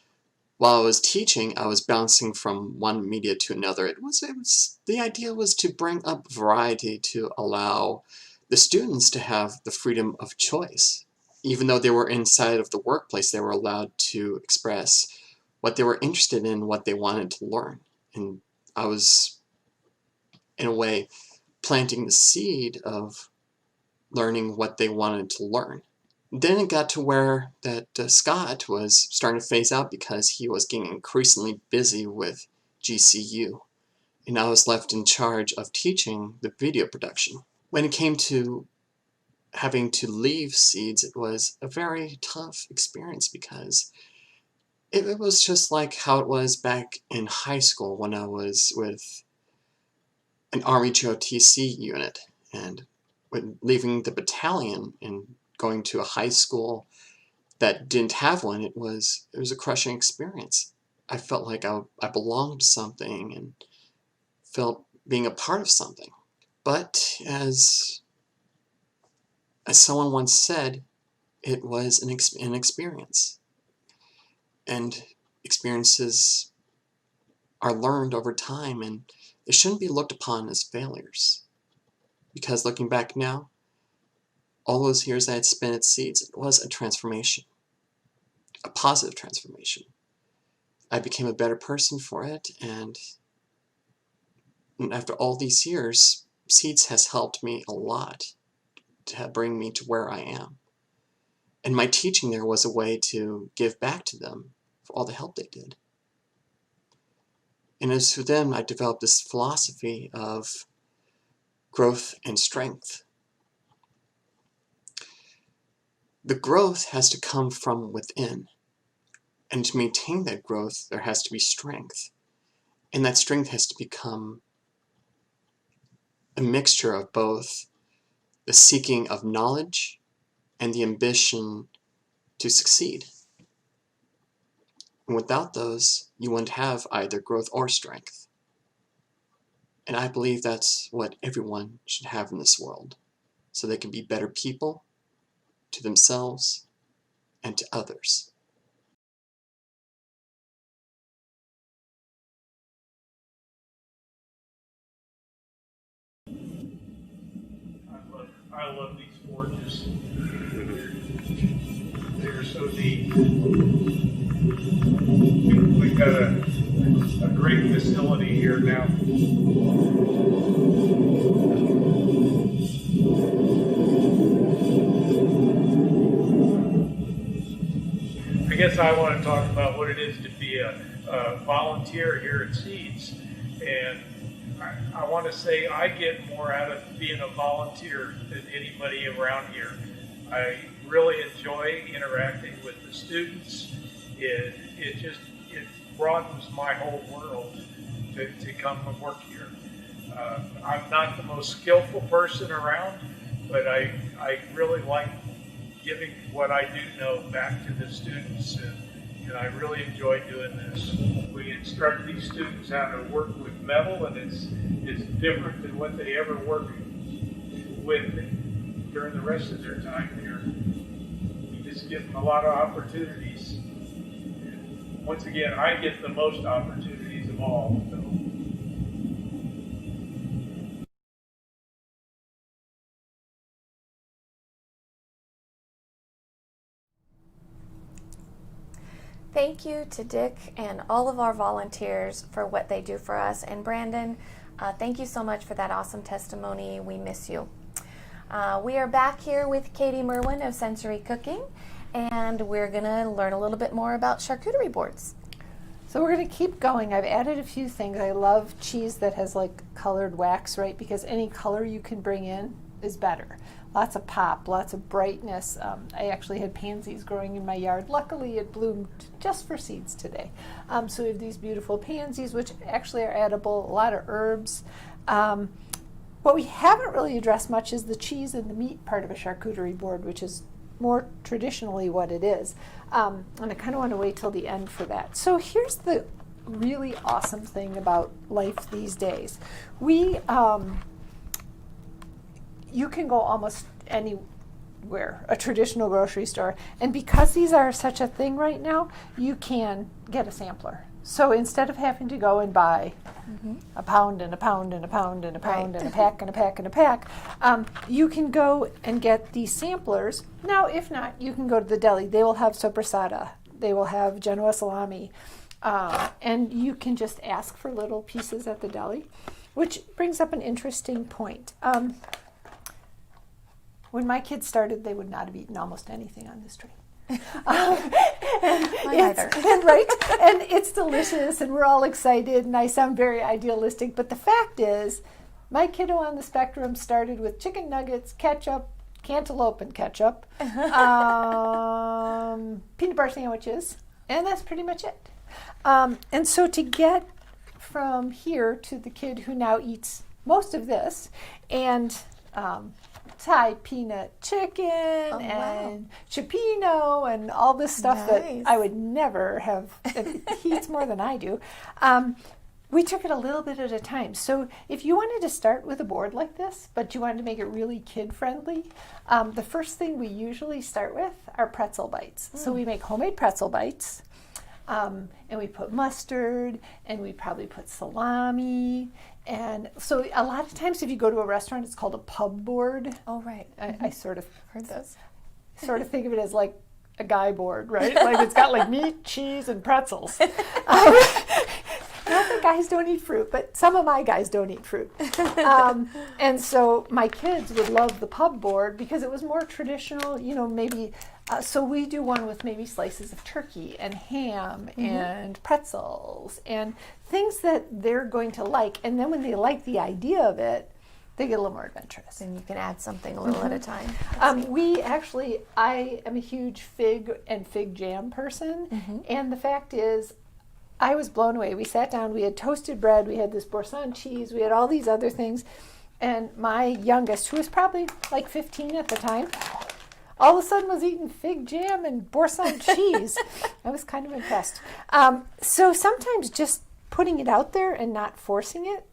while I was teaching, I was bouncing from one media to another. The idea was to bring up variety to allow the students to have the freedom of choice. Even though they were inside of the workplace, they were allowed to express what they were interested in, what they wanted to learn. And I was, in a way, planting the seed of learning what they wanted to learn. Then it got to where that Scott was starting to phase out because he was getting increasingly busy with GCU, and I was left in charge of teaching the video production. When it came to having to leave Seeds, it was a very tough experience because it was just like how it was back in high school when I was with an Army JOTC unit, and when leaving the battalion and going to a high school that didn't have one, it was a crushing experience. I felt like I belonged to something and felt being a part of something. But as someone once said, it was an experience. And experiences are learned over time, and they shouldn't be looked upon as failures. Because looking back now, all those years I had spent at Seeds, it was a transformation. A positive transformation. I became a better person for it, and after all these years, Seeds has helped me a lot to bring me to where I am. And my teaching there was a way to give back to them for all the help they did. And as for them, I developed this philosophy of growth and strength. The growth has to come from within. And to maintain that growth, there has to be strength. And that strength has to become a mixture of both the seeking of knowledge and the ambition to succeed. And without those, you wouldn't have either growth or strength. And I believe that's what everyone should have in this world, so they can be better people to themselves and to others. I love these forges. They're so deep. We've got a great facility here now. I guess I want to talk about what it is to be a volunteer here at Seeds. And I want to say I get more out of being a volunteer than anybody around here. I really enjoy interacting with the students. It broadens my whole world to come and work here. I'm not the most skillful person around, but I really like giving what I do know back to the students, and I really enjoy doing this. We instruct these students how to work with metal, and it's different than what they ever work with during the rest of their time here. We just give them a lot of opportunities. And once again, I get the most opportunities of all. So Thank you to Dick and all of our volunteers for what they do for us. And Brandon, thank you so much for that awesome testimony. We miss you. We are back here with Katie Merwin of Sensory Cooking, and we're going to learn a little bit more about charcuterie boards. So we're going to keep going. I've added a few things. I love cheese that has like colored wax, right? Because any color you can bring in is better. Lots of pop, lots of brightness. I actually had pansies growing in my yard. Luckily, it bloomed just for seeds today. So we have these beautiful pansies, which actually are edible, a lot of herbs. What we haven't really addressed much is the cheese and the meat part of a charcuterie board, which is more traditionally what it is. And I kind of want to wait till the end for that. So here's the really awesome thing about life these days. You can go almost anywhere, a traditional grocery store, and because these are such a thing right now, you can get a sampler. So instead of having to go and buy a pound and a pound and a pound and a pound and a pack and a pack and a pack, you can go and get these samplers. Now, if not, you can go to the deli. They will have sopressata. They will have Genoa salami. And you can just ask for little pieces at the deli, which brings up an interesting point. When my kids started, they would not have eaten almost anything on this tray. And it's delicious, and we're all excited, and I sound very idealistic, but the fact is, my kiddo on the spectrum started with chicken nuggets, ketchup, cantaloupe and ketchup, peanut butter sandwiches, and that's pretty much it. And so to get from here to the kid who now eats most of this, and Thai peanut chicken and cioppino and all this stuff that I would never have. He eats more than I do. We took it a little bit at a time. So if you wanted to start with a board like this, but you wanted to make it really kid-friendly, the first thing we usually start with are pretzel bites. So we make homemade pretzel bites. And we put mustard, and we probably put salami. And so a lot of times if you go to a restaurant, it's called a pub board. Oh, right. I sort of heard this. Sort of think of it as like a guy board, right? Like it's got like meat, cheese, and pretzels. Not that guys don't eat fruit, but some of my guys don't eat fruit. And so my kids would love the pub board because it was more traditional, maybe. So we do one with maybe slices of turkey and ham and pretzels and things that they're going to like. And then when they like the idea of it, they get a little more adventurous. And you can add something a little at a time. I am a huge fig and fig jam person. And the fact is, I was blown away. We sat down, we had toasted bread, we had this Boursin cheese, we had all these other things. And my youngest, who was probably like 15 at the time, all of a sudden was eating fig jam and Boursin cheese. I was kind of impressed. So sometimes just putting it out there and not forcing it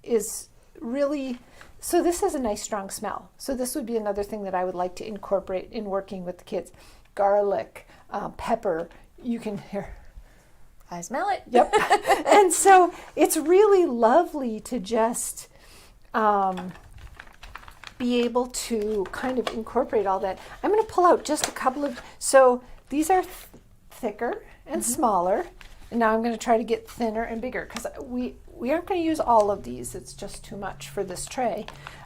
is really, so this has a nice strong smell. So this would be another thing that I would like to incorporate in working with the kids. Garlic, pepper, you can hear. I smell it. Yep. And so it's really lovely to just be able to kind of incorporate all that. I'm going to pull out just a couple of, so these are thicker and smaller, and now I'm going to try to get thinner and bigger because we aren't going to use all of these. It's just too much for this tray.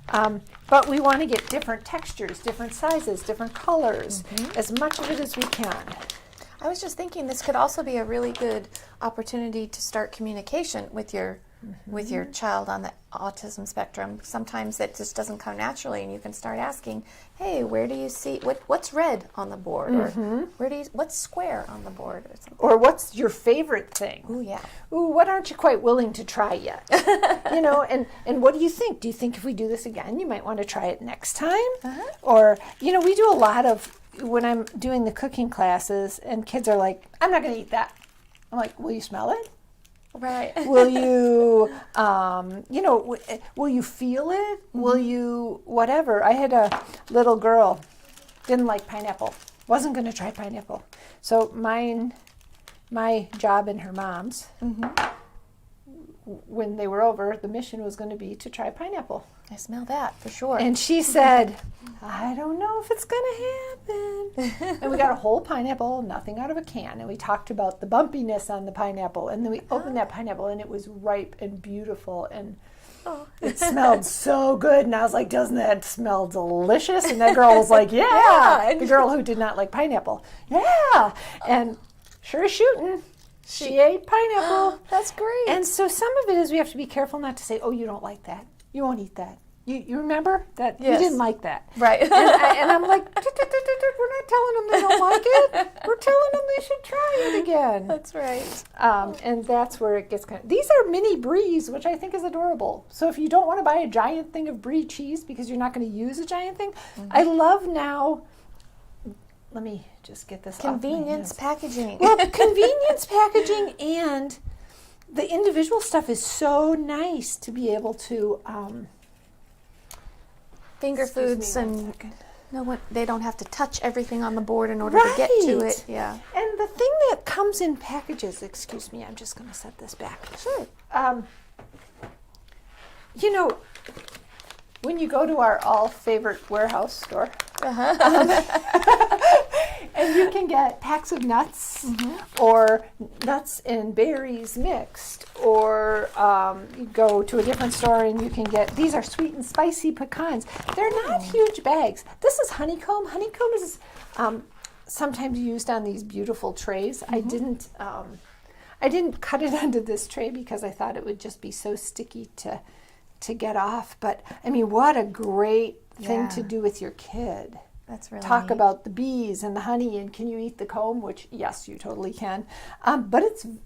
But we want to get different textures, different sizes, different colors, as much of it as we can. I was just thinking this could also be a really good opportunity to start communication with your child on the autism spectrum. Sometimes it just doesn't come naturally, and you can start asking, "Hey, where do you see what's red on the board, or what's square on the board, or something?" Or what's your favorite thing? Ooh, yeah. Ooh, what aren't you quite willing to try yet? And what do you think? Do you think if we do this again, you might want to try it next time? Or we do a lot of. When I'm doing the cooking classes and kids are like, I'm not going to eat that. I'm like, will you smell it? Right. Will you, will you feel it? Will you, whatever. I had a little girl, didn't like pineapple, wasn't going to try pineapple. So my job and her mom's, when they were over, the mission was going to be to try pineapple. I smell that for sure. And she said, I don't know if it's going to happen. And we got a whole pineapple, nothing out of a can. And we talked about the bumpiness on the pineapple. And then we opened that pineapple, and it was ripe and beautiful. And it smelled so good. And I was like, doesn't that smell delicious? And that girl was like, yeah. The girl who did not like pineapple. Yeah. And sure as shooting, she ate pineapple. That's great. And so some of it is we have to be careful not to say, oh, you don't like that. You won't eat that. You remember that? Yes. You didn't like that. Right. And I'm like, we're not telling them they don't like it. We're telling them they should try it again. That's right. And that's where it gets kind of... These are mini bries, which I think is adorable. So if you don't want to buy a giant thing of brie cheese because you're not going to use a giant thing, I love now... Let me just get this Convenience packaging. Well, convenience packaging, and the individual stuff is so nice to be able to... finger foods and they don't have to touch everything on the board in order to get to it. Yeah. And the thing that comes in packages, excuse me, I'm just going to set this back. Sure. You know, when you go to our all favorite warehouse store, and you can get packs of nuts or nuts and berries mixed, or you go to a different store and you can get, these are sweet and spicy pecans. They're not huge bags. This is honeycomb. Honeycomb is sometimes used on these beautiful trays. I didn't cut it onto this tray because I thought it would just be so sticky to get off. But I mean, what a great thing to do with your kid. That's really Talk neat. about the bees and the honey, and can you eat the comb? Which, yes, you totally can. But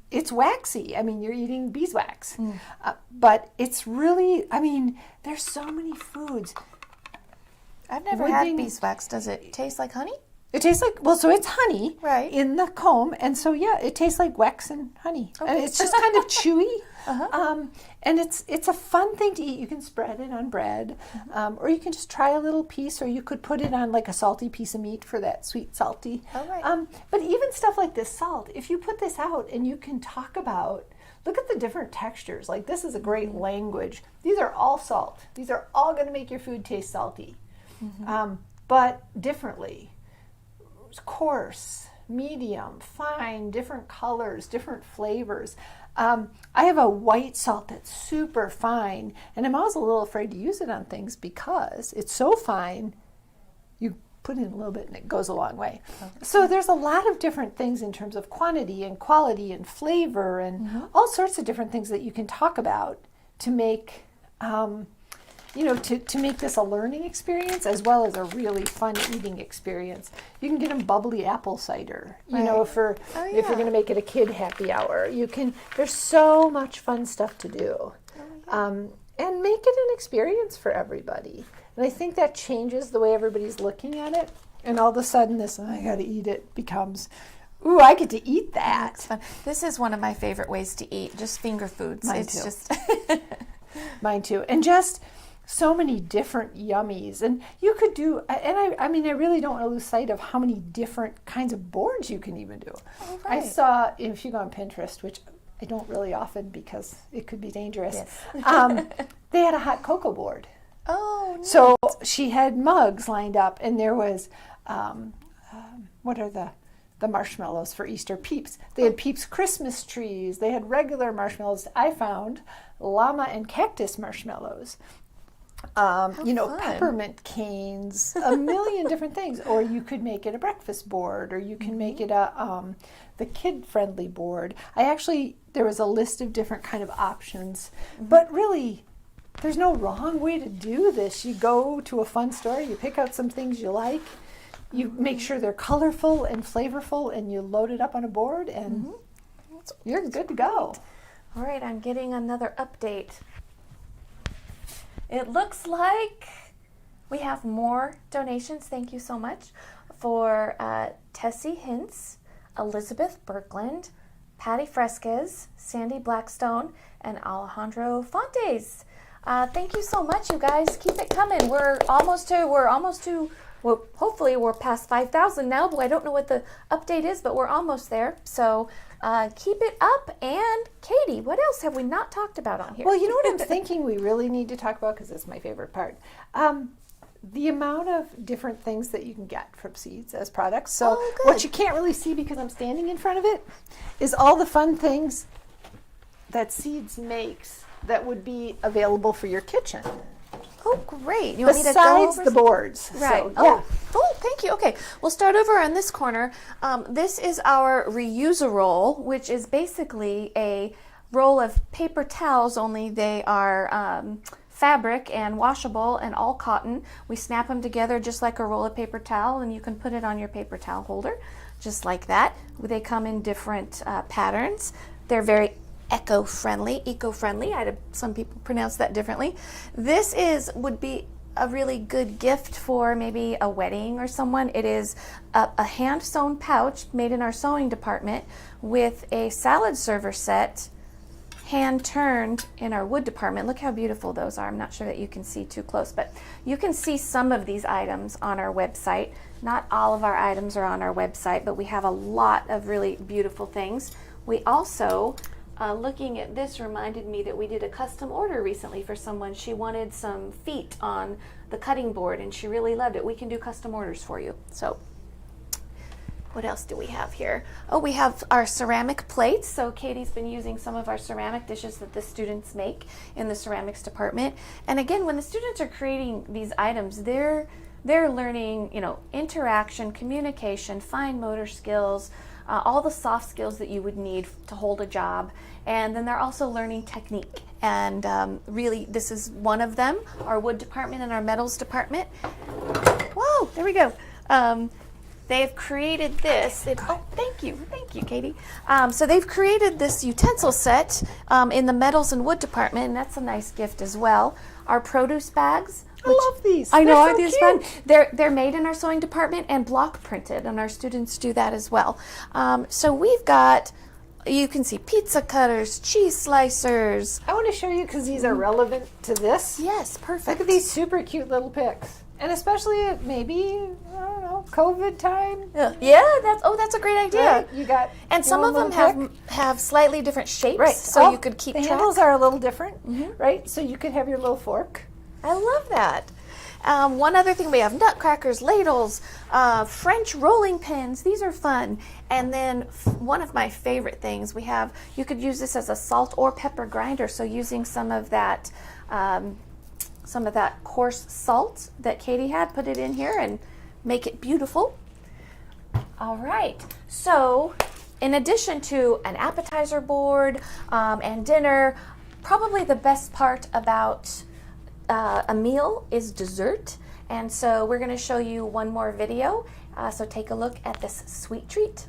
it's waxy. I mean, you're eating beeswax. But it's really, I mean, there's so many foods. I've never had beeswax. Does it taste like honey? It tastes like, well, so it's honey in the comb. And so, yeah, it tastes like wax and honey. Okay. And it's just kind of chewy. And it's a fun thing to eat. You can spread it on bread, or you can just try a little piece, or you could put it on like a salty piece of meat for that sweet salty. But even stuff like this salt, if you put this out and you can talk about, look at the different textures. Like, this is a great language. These are all salt. These are all going to make your food taste salty, but differently. Coarse, medium, fine, different colors, different flavors. I have a white salt that's super fine, and I'm always a little afraid to use it on things because it's so fine. You put in a little bit and it goes a long way. So there's a lot of different things in terms of quantity and quality and flavor and all sorts of different things that you can talk about to make to make this a learning experience as well as a really fun eating experience. You can get them bubbly apple cider, if you're going to make it a kid happy hour. You can. There's so much fun stuff to do, and make it an experience for everybody. And I think that changes the way everybody's looking at it. And all of a sudden, this I got to eat it becomes, ooh, I get to eat that. This is one of my favorite ways to eat, just finger foods. Mine It's too. just Mine too. And just so many different yummies. And you could do, and I mean, I really don't want to lose sight of how many different kinds of boards you can even do. Oh, I right. saw, if you go on Pinterest, which I don't really often because it could be dangerous, Yes. they had a hot cocoa board. Oh, neat. So she had mugs lined up, and there was, what are the marshmallows for Easter? Peeps. They had Peeps Christmas trees. They had regular marshmallows. I found llama and cactus marshmallows. Fun. Peppermint canes, a million different things. Or you could make it a breakfast board, or you can make it the kid-friendly board. There was a list of different kind of options, but really, there's no wrong way to do this. You go to a fun store, you pick out some things you like, you make sure they're colorful and flavorful, and you load it up on a board, and you're good to go. All right, I'm getting another update. It looks like we have more donations. Thank you so much for Tessie Hintz, Elizabeth Berkland, Patty Fresquez, Sandy Blackstone, and Alejandro Fontes. Thank you so much, you guys. Keep it coming. We're almost to. Well, hopefully we're past 5,000 now, but I don't know what the update is, but we're almost there. So keep it up. And Katie, what else have we not talked about on here? Well, you know what I'm thinking we really need to talk about, because it's my favorite part. the amount of different things that you can get from Seeds as products. So what you can't really see because I'm standing in front of it is all the fun things that Seeds makes that would be available for your kitchen. Oh, great. You want Besides me to go over the boards. Right. So, yeah. Oh, thank you. Okay, we'll start over on this corner. This is our reuse-a-roll, which is basically a roll of paper towels, only they are fabric and washable and all cotton. We snap them together just like a roll of paper towel, and you can put it on your paper towel holder, just like that. They come in different patterns. They're very eco-friendly. Some people pronounce that differently. This would be a really good gift for maybe a wedding or someone. It is a hand-sewn pouch made in our sewing department with a salad server set hand-turned in our wood department. Look how beautiful those are. I'm not sure that you can see too close, but you can see some of these items on our website. Not all of our items are on our website, but we have a lot of really beautiful things. We also looking at this reminded me that we did a custom order recently for someone. She wanted some feet on the cutting board and she really loved it. We can do custom orders for you. So what else do we have here? Oh, we have our ceramic plates. So Katie's been using some of our ceramic dishes that the students make in the ceramics department. And again, when the students are creating these items, they're learning, interaction, communication, fine motor skills, all the soft skills that you would need to hold a job. And then they're also learning technique. And really, this is one of them, our wood department and our metals department. Whoa, there we go. They've created this. Thank you, Katie. So they've created this utensil set in the metals and wood department, and that's a nice gift as well. Our produce bags. I love these. I know, They're so these cute. fun. They're made in our sewing department and block printed, and our students do that as well. So we've got, you can see pizza cutters, cheese slicers. I want to show you because these are relevant to this. Yes, perfect. Look at these super cute little picks. And especially at maybe, I don't know, COVID time. Yeah, that's a great idea. Right? You got, and some of them have slightly different shapes, right? So you could keep the track. handles are a little different, right? So you could have your little fork. I love that. One other thing we have: nutcrackers, ladles, French rolling pins. These are fun. And then one of my favorite things we have, you could use this as a salt or pepper grinder. So using some of that coarse salt that Katie had, put it in here and make it beautiful. All right. So in addition to an appetizer board and dinner, probably the best part about a meal is dessert. And so we're going to show you one more video. So take a look at this sweet treat.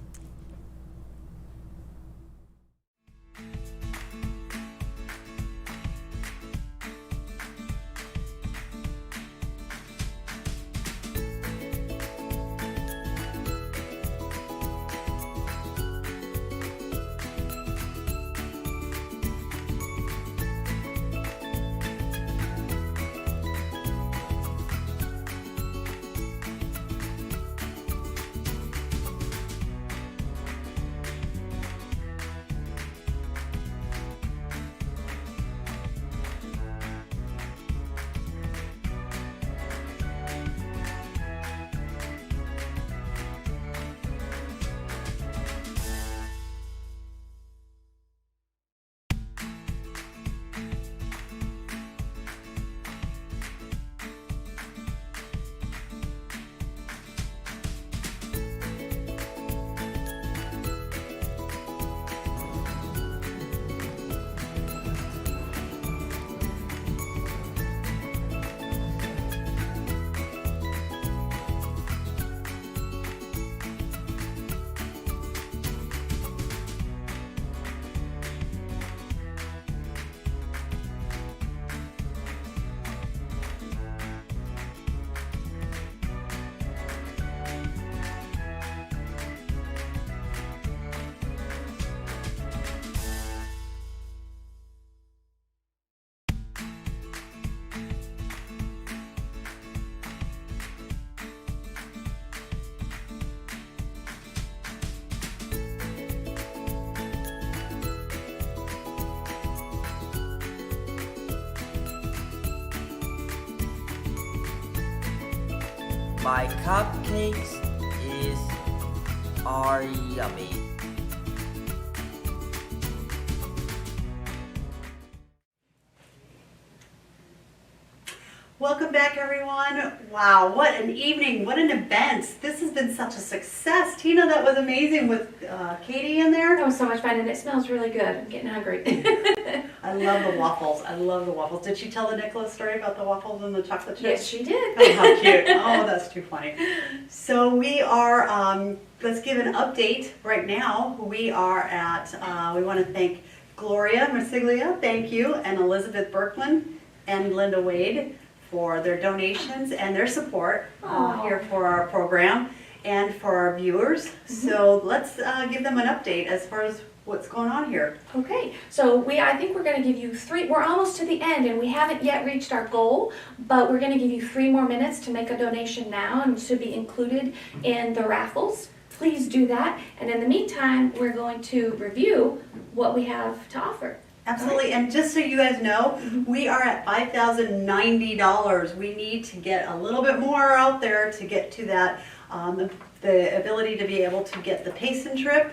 My cupcakes are yummy. Welcome back, everyone. Wow, what an evening, what an event. This has been such a success. Tina, that was amazing with Katie in there. That was so much fun, and it smells really good. I'm getting hungry. I love the waffles. I love the waffles. Did she tell the Nicholas story about the waffles and the chocolate chips? Yes, she did. Oh, how cute. Oh, that's too funny. So we are, let's give an update right now. We are at, we want to thank Gloria Marsiglia, thank you, and Elizabeth Berkman and Linda Wade for their donations and their support here for our program and for our viewers. So let's give them an update as far as what's going on here. Okay, so I think we're going to give you we're almost to the end and we haven't yet reached our goal, but we're going to give you 3 more minutes to make a donation now and to be included in the raffles. Please do that. And in the meantime, we're going to review what we have to offer. Absolutely, and just so you guys know, we are at $5,090. We need to get a little bit more out there to get to that, the ability to be able to get the Payson trip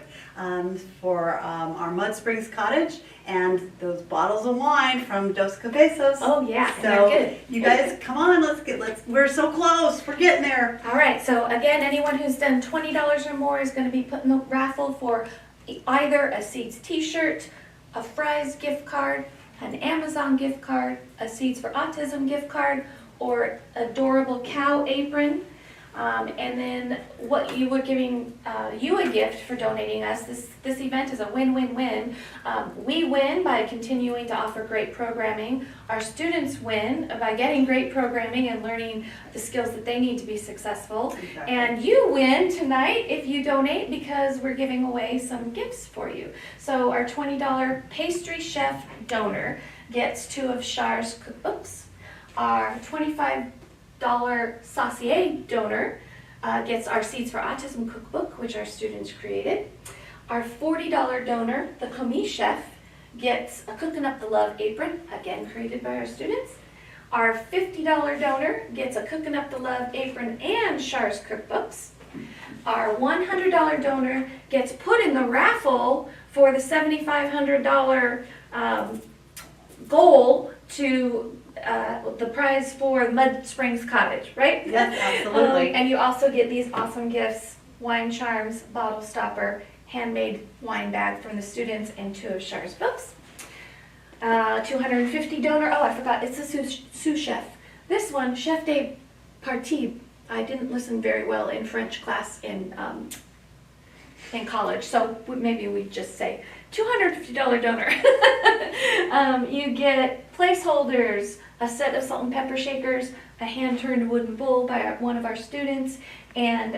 for our Mud Springs Cottage and those bottles of wine from Dos Cabezas. Oh yeah, so they're good. You guys, come on, we're so close, we're getting there. All right, so again, anyone who's done $20 or more is going to be put in the raffle for either a Seeds t-shirt, a Fry's gift card, an Amazon gift card, a Seeds for Autism gift card, or adorable cow apron. And then what you were giving you a gift for donating us. This event is a win-win-win. We win by continuing to offer great programming. Our students win by getting great programming and learning the skills that they need to be successful. Exactly. And you win tonight if you donate because we're giving away some gifts for you. So our $20 pastry chef donor gets 2 of Char's cookbooks. Our $25 Saucier donor gets our Seeds for Autism cookbook, which our students created. Our $40 donor, the Commis chef, gets a Cookin' Up the Love apron, again created by our students. Our $50 donor gets a Cookin' Up the Love apron and Char's cookbooks. Our $100 donor gets put in the raffle for the $7,500 goal to the prize for Mud Springs Cottage, right? Yes, absolutely. And you also get these awesome gifts: wine charms, bottle stopper, handmade wine bag from the students, and 2 of Char's books. 250 donor, oh I forgot, it's a sous chef. This one, Chef de Partie, I didn't listen very well in French class in college, so maybe we just say $250 donor. You get placeholders, a set of salt and pepper shakers, a hand-turned wooden bowl by one of our students, and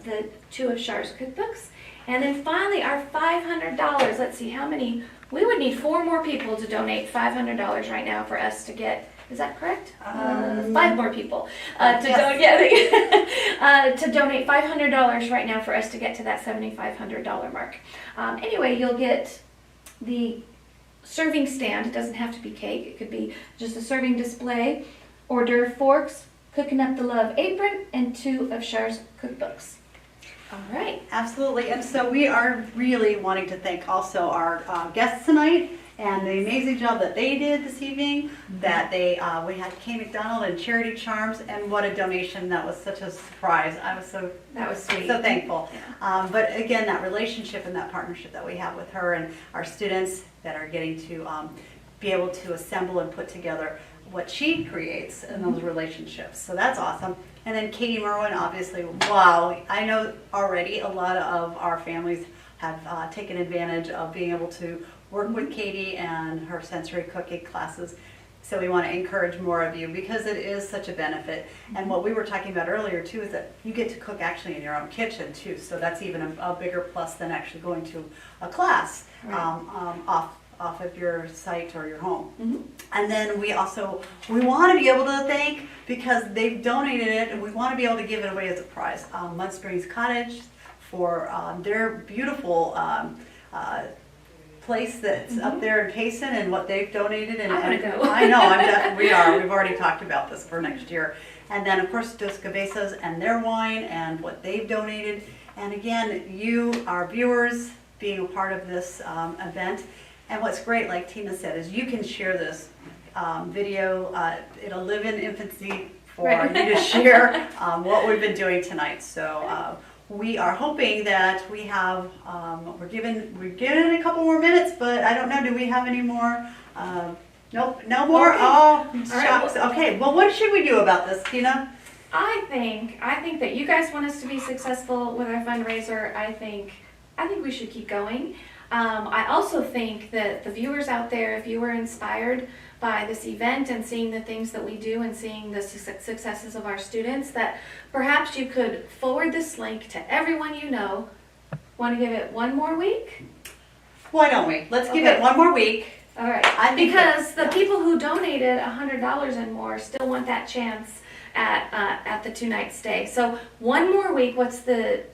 the 2 of Char's cookbooks. And then finally, our $500. Let's see how many. We would need 4 more people to donate $500 right now for us to get. Is that correct? 5 more people to donate $500 right now for us to get to that $7,500 mark. Anyway, you'll get the serving stand. It doesn't have to be cake. It could be just a serving display, hors d'oeuvre forks, Cookin' Up the Love apron, and 2 of Char's cookbooks. All right. Absolutely, and so we are really wanting to thank also our guests tonight and the amazing job that they did this evening. That we had Kay McDonald and Charity Charms, and what a donation! That was such a surprise. I was so sweet. So thankful. Yeah. But again, that relationship and that partnership that we have with her and our students that are getting to be able to assemble and put together what she creates in those relationships. So that's awesome. And then Katie Merwin, obviously, wow. I know already a lot of our families have taken advantage of being able to work with Katie and her sensory cooking classes. So we want to encourage more of you because it is such a benefit. And what we were talking about earlier too is that you get to cook actually in your own kitchen too. So that's even a bigger plus than actually going to a class off of your site or your home. And then we want to be able to thank, because they've donated it, and we want to be able to give it away as a prize. Mud Springs Cottage for their beautiful place that's up there in Payson and what they've donated. And I want to go. I know, we are. We've already talked about this for next year. And then, of course, Dos Cabezas and their wine and what they've donated. And again, you, our viewers, being a part of this event. And what's great, like Tina said, is you can share this video. It'll live in infancy for you to share what we've been doing tonight. So we are hoping that we have, we're given it a couple more minutes, but I don't know, do we have any more? Nope, no more? Okay. Oh, All shucks. Okay, well, what should we do about this, Tina? I think that you guys want us to be successful with our fundraiser. I think we should keep going. I also think that the viewers out there, if you were inspired by this event and seeing the things that we do and seeing the successes of our students, that perhaps you could forward this link to everyone you know. Want to give it one more week? Why don't we? Let's give it one more week. All right. Because the people who donated $100 and more still want that chance at the 2-night stay. So one more week. What's the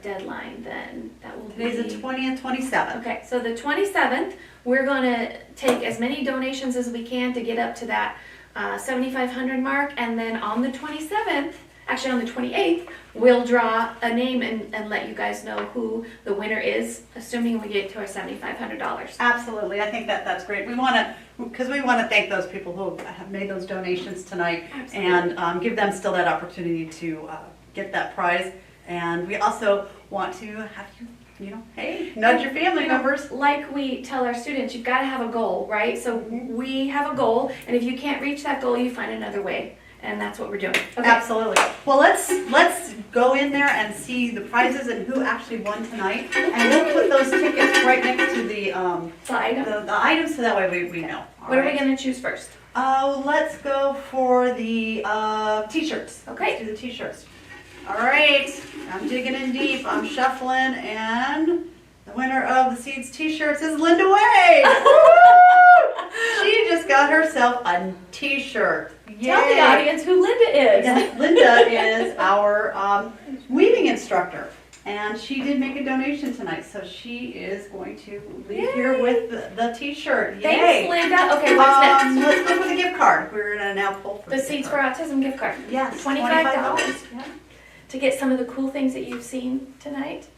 deadline then? That will be the 20th, 27th. Okay, so the 27th, we're going to take as many donations as we can to get up to that 7,500 mark, and then on the 27th, actually on the 28th, we'll draw a name and let you guys know who the winner is, assuming we get to our $7,500. Absolutely, I think that's great. We want to, because we want to thank those people who have made those donations tonight. Absolutely. And give them still that opportunity to get that prize. And we also want to have you know, hey, nudge your family members. Like we tell our students, you've got to have a goal, right? So we have a goal, and if you can't reach that goal, you find another way. And that's what we're doing. Okay. Absolutely. Well, let's go in there and see the prizes and who actually won tonight. And we'll put those tickets right next to the items, so that way we know. What are we going to choose first? Let's go for the t-shirts. Okay. Let's do the t-shirts. All right. I'm digging in deep. I'm shuffling, and the winner of the Seeds t-shirts is Linda Wade. She just got herself a t-shirt. Yay. Tell the audience who Linda is. Yes, Linda is our weaving instructor, and she did make a donation tonight, so she is going to leave here with the t-shirt. Yay. Thanks, Linda. Okay, what's next? Let's go for the gift card. We're going to now pull for the Seeds for Autism gift card. Yes, $25. Yeah. To get some of the cool things that you've seen tonight.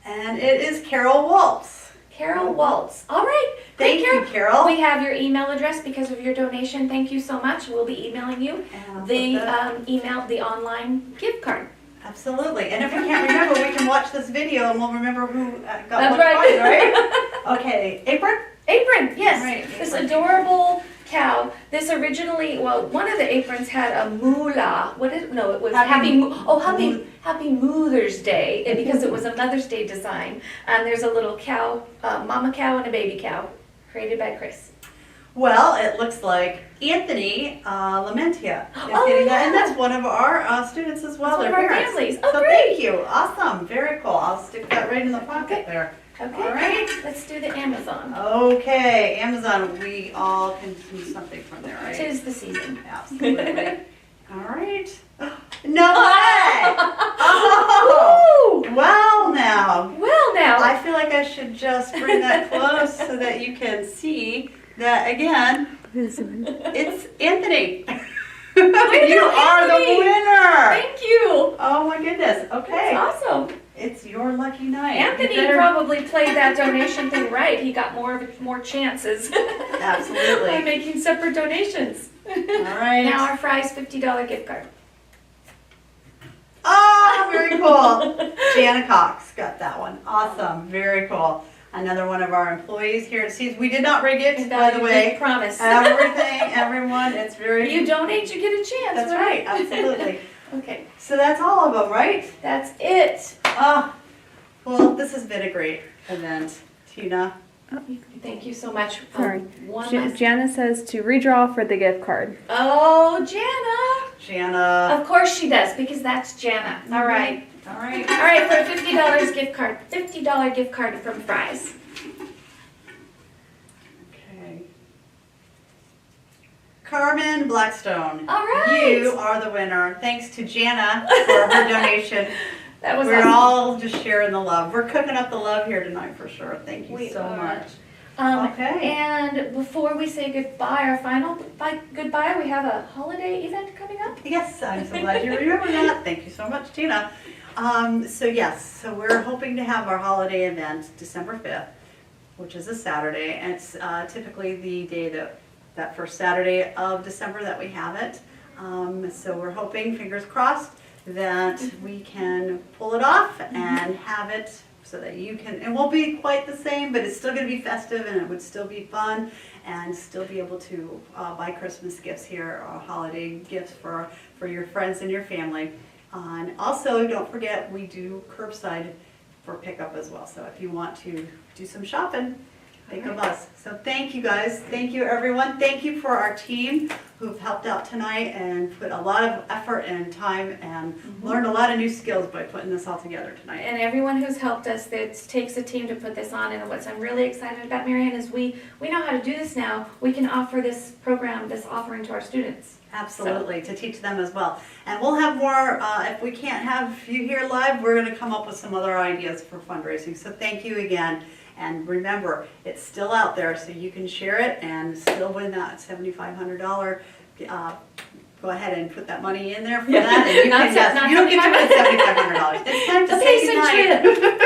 And it is Carol Waltz. Carol Waltz. All right. Thank you, Carol. We have your email address because of your donation. Thank you so much. We'll be emailing you the online gift card. Absolutely. And if we can't remember, we can watch this video and we'll remember who got That's what right. prize, right? Okay. Apron? Apron, yes. Right, This apron. adorable cow. This originally, well, one of the aprons had a moolah. What is? No, it was Happy Mother's Day, because it was a Mother's Day design. And there's a little cow, mama cow and a baby cow, created by Chris. Well, it looks like Anthony Lamentia is getting that, and that's one of our students as well. That's one of our families. Oh, so great. Thank you. Awesome. Very cool. I'll stick that right in the pocket there. Okay. All right. Let's do the Amazon. Okay. Amazon. We all can do something from there, right? 'Tis the season. Absolutely. All right. No way! Oh! Well now. Well now. I feel like I should just bring that close so that you can see that again. It's Anthony. You are the winner. Thank you. Oh my goodness. Okay. That's awesome. It's your lucky night. Anthony probably played that donation thing right. He got more chances. Absolutely. By making separate donations. All right. Now our Fry's $50 gift card. Oh, very cool. Jana Cox got that one. Awesome. Very cool. Another one of our employees here at Seeds. We did not rig it, by the way. Promise. Everything, everyone. It's very. You donate, you get a chance. That's right. Absolutely. Okay. So that's all of them, right? That's it. Well, this has been a great event, Tina. Thank you so much. Sorry. One Jana says to redraw for the gift card. Oh, Jana. Jana. Of course she does, because that's Jana. All right. All right. All right, for a $50 gift card. $50 gift card from Fry's. Okay. Carmen Blackstone. All right. You are the winner. Thanks to Jana for her donation. That was We're awesome. all just sharing the love. We're cooking up the love here tonight for sure. Thank you so much. Okay. And before we say goodbye, our final goodbye, we have a holiday event coming up. Yes, I'm so glad you remember that. Thank you so much, Tina. So we're hoping to have our holiday event December 5th, which is a Saturday, and it's typically the day that first Saturday of December that we have it. So we're hoping, fingers crossed, that we can pull it off and have it so that you can, it won't be quite the same, but it's still going to be festive and it would still be fun and still be able to buy Christmas gifts here or holiday gifts for your friends and your family. And also, don't forget, we do curbside for pickup as well. So if you want to do some shopping, think of us. So thank you guys. Thank you everyone. Thank you for our team who've helped out tonight and put a lot of effort and time and learned a lot of new skills by putting this all together tonight. And everyone who's helped us, it takes a team to put this on. And what I'm really excited about, Marianne, is we know how to do this now. We can offer this program, this offering to our students. Absolutely, to teach them as well. And we'll have more, if we can't have you here live, we're going to come up with some other ideas for fundraising. So thank you again. And remember, it's still out there, so you can share it and still win that $7,500. Go ahead and put that money in there for that. And you, you don't get to win $7,500. It's time to say goodnight.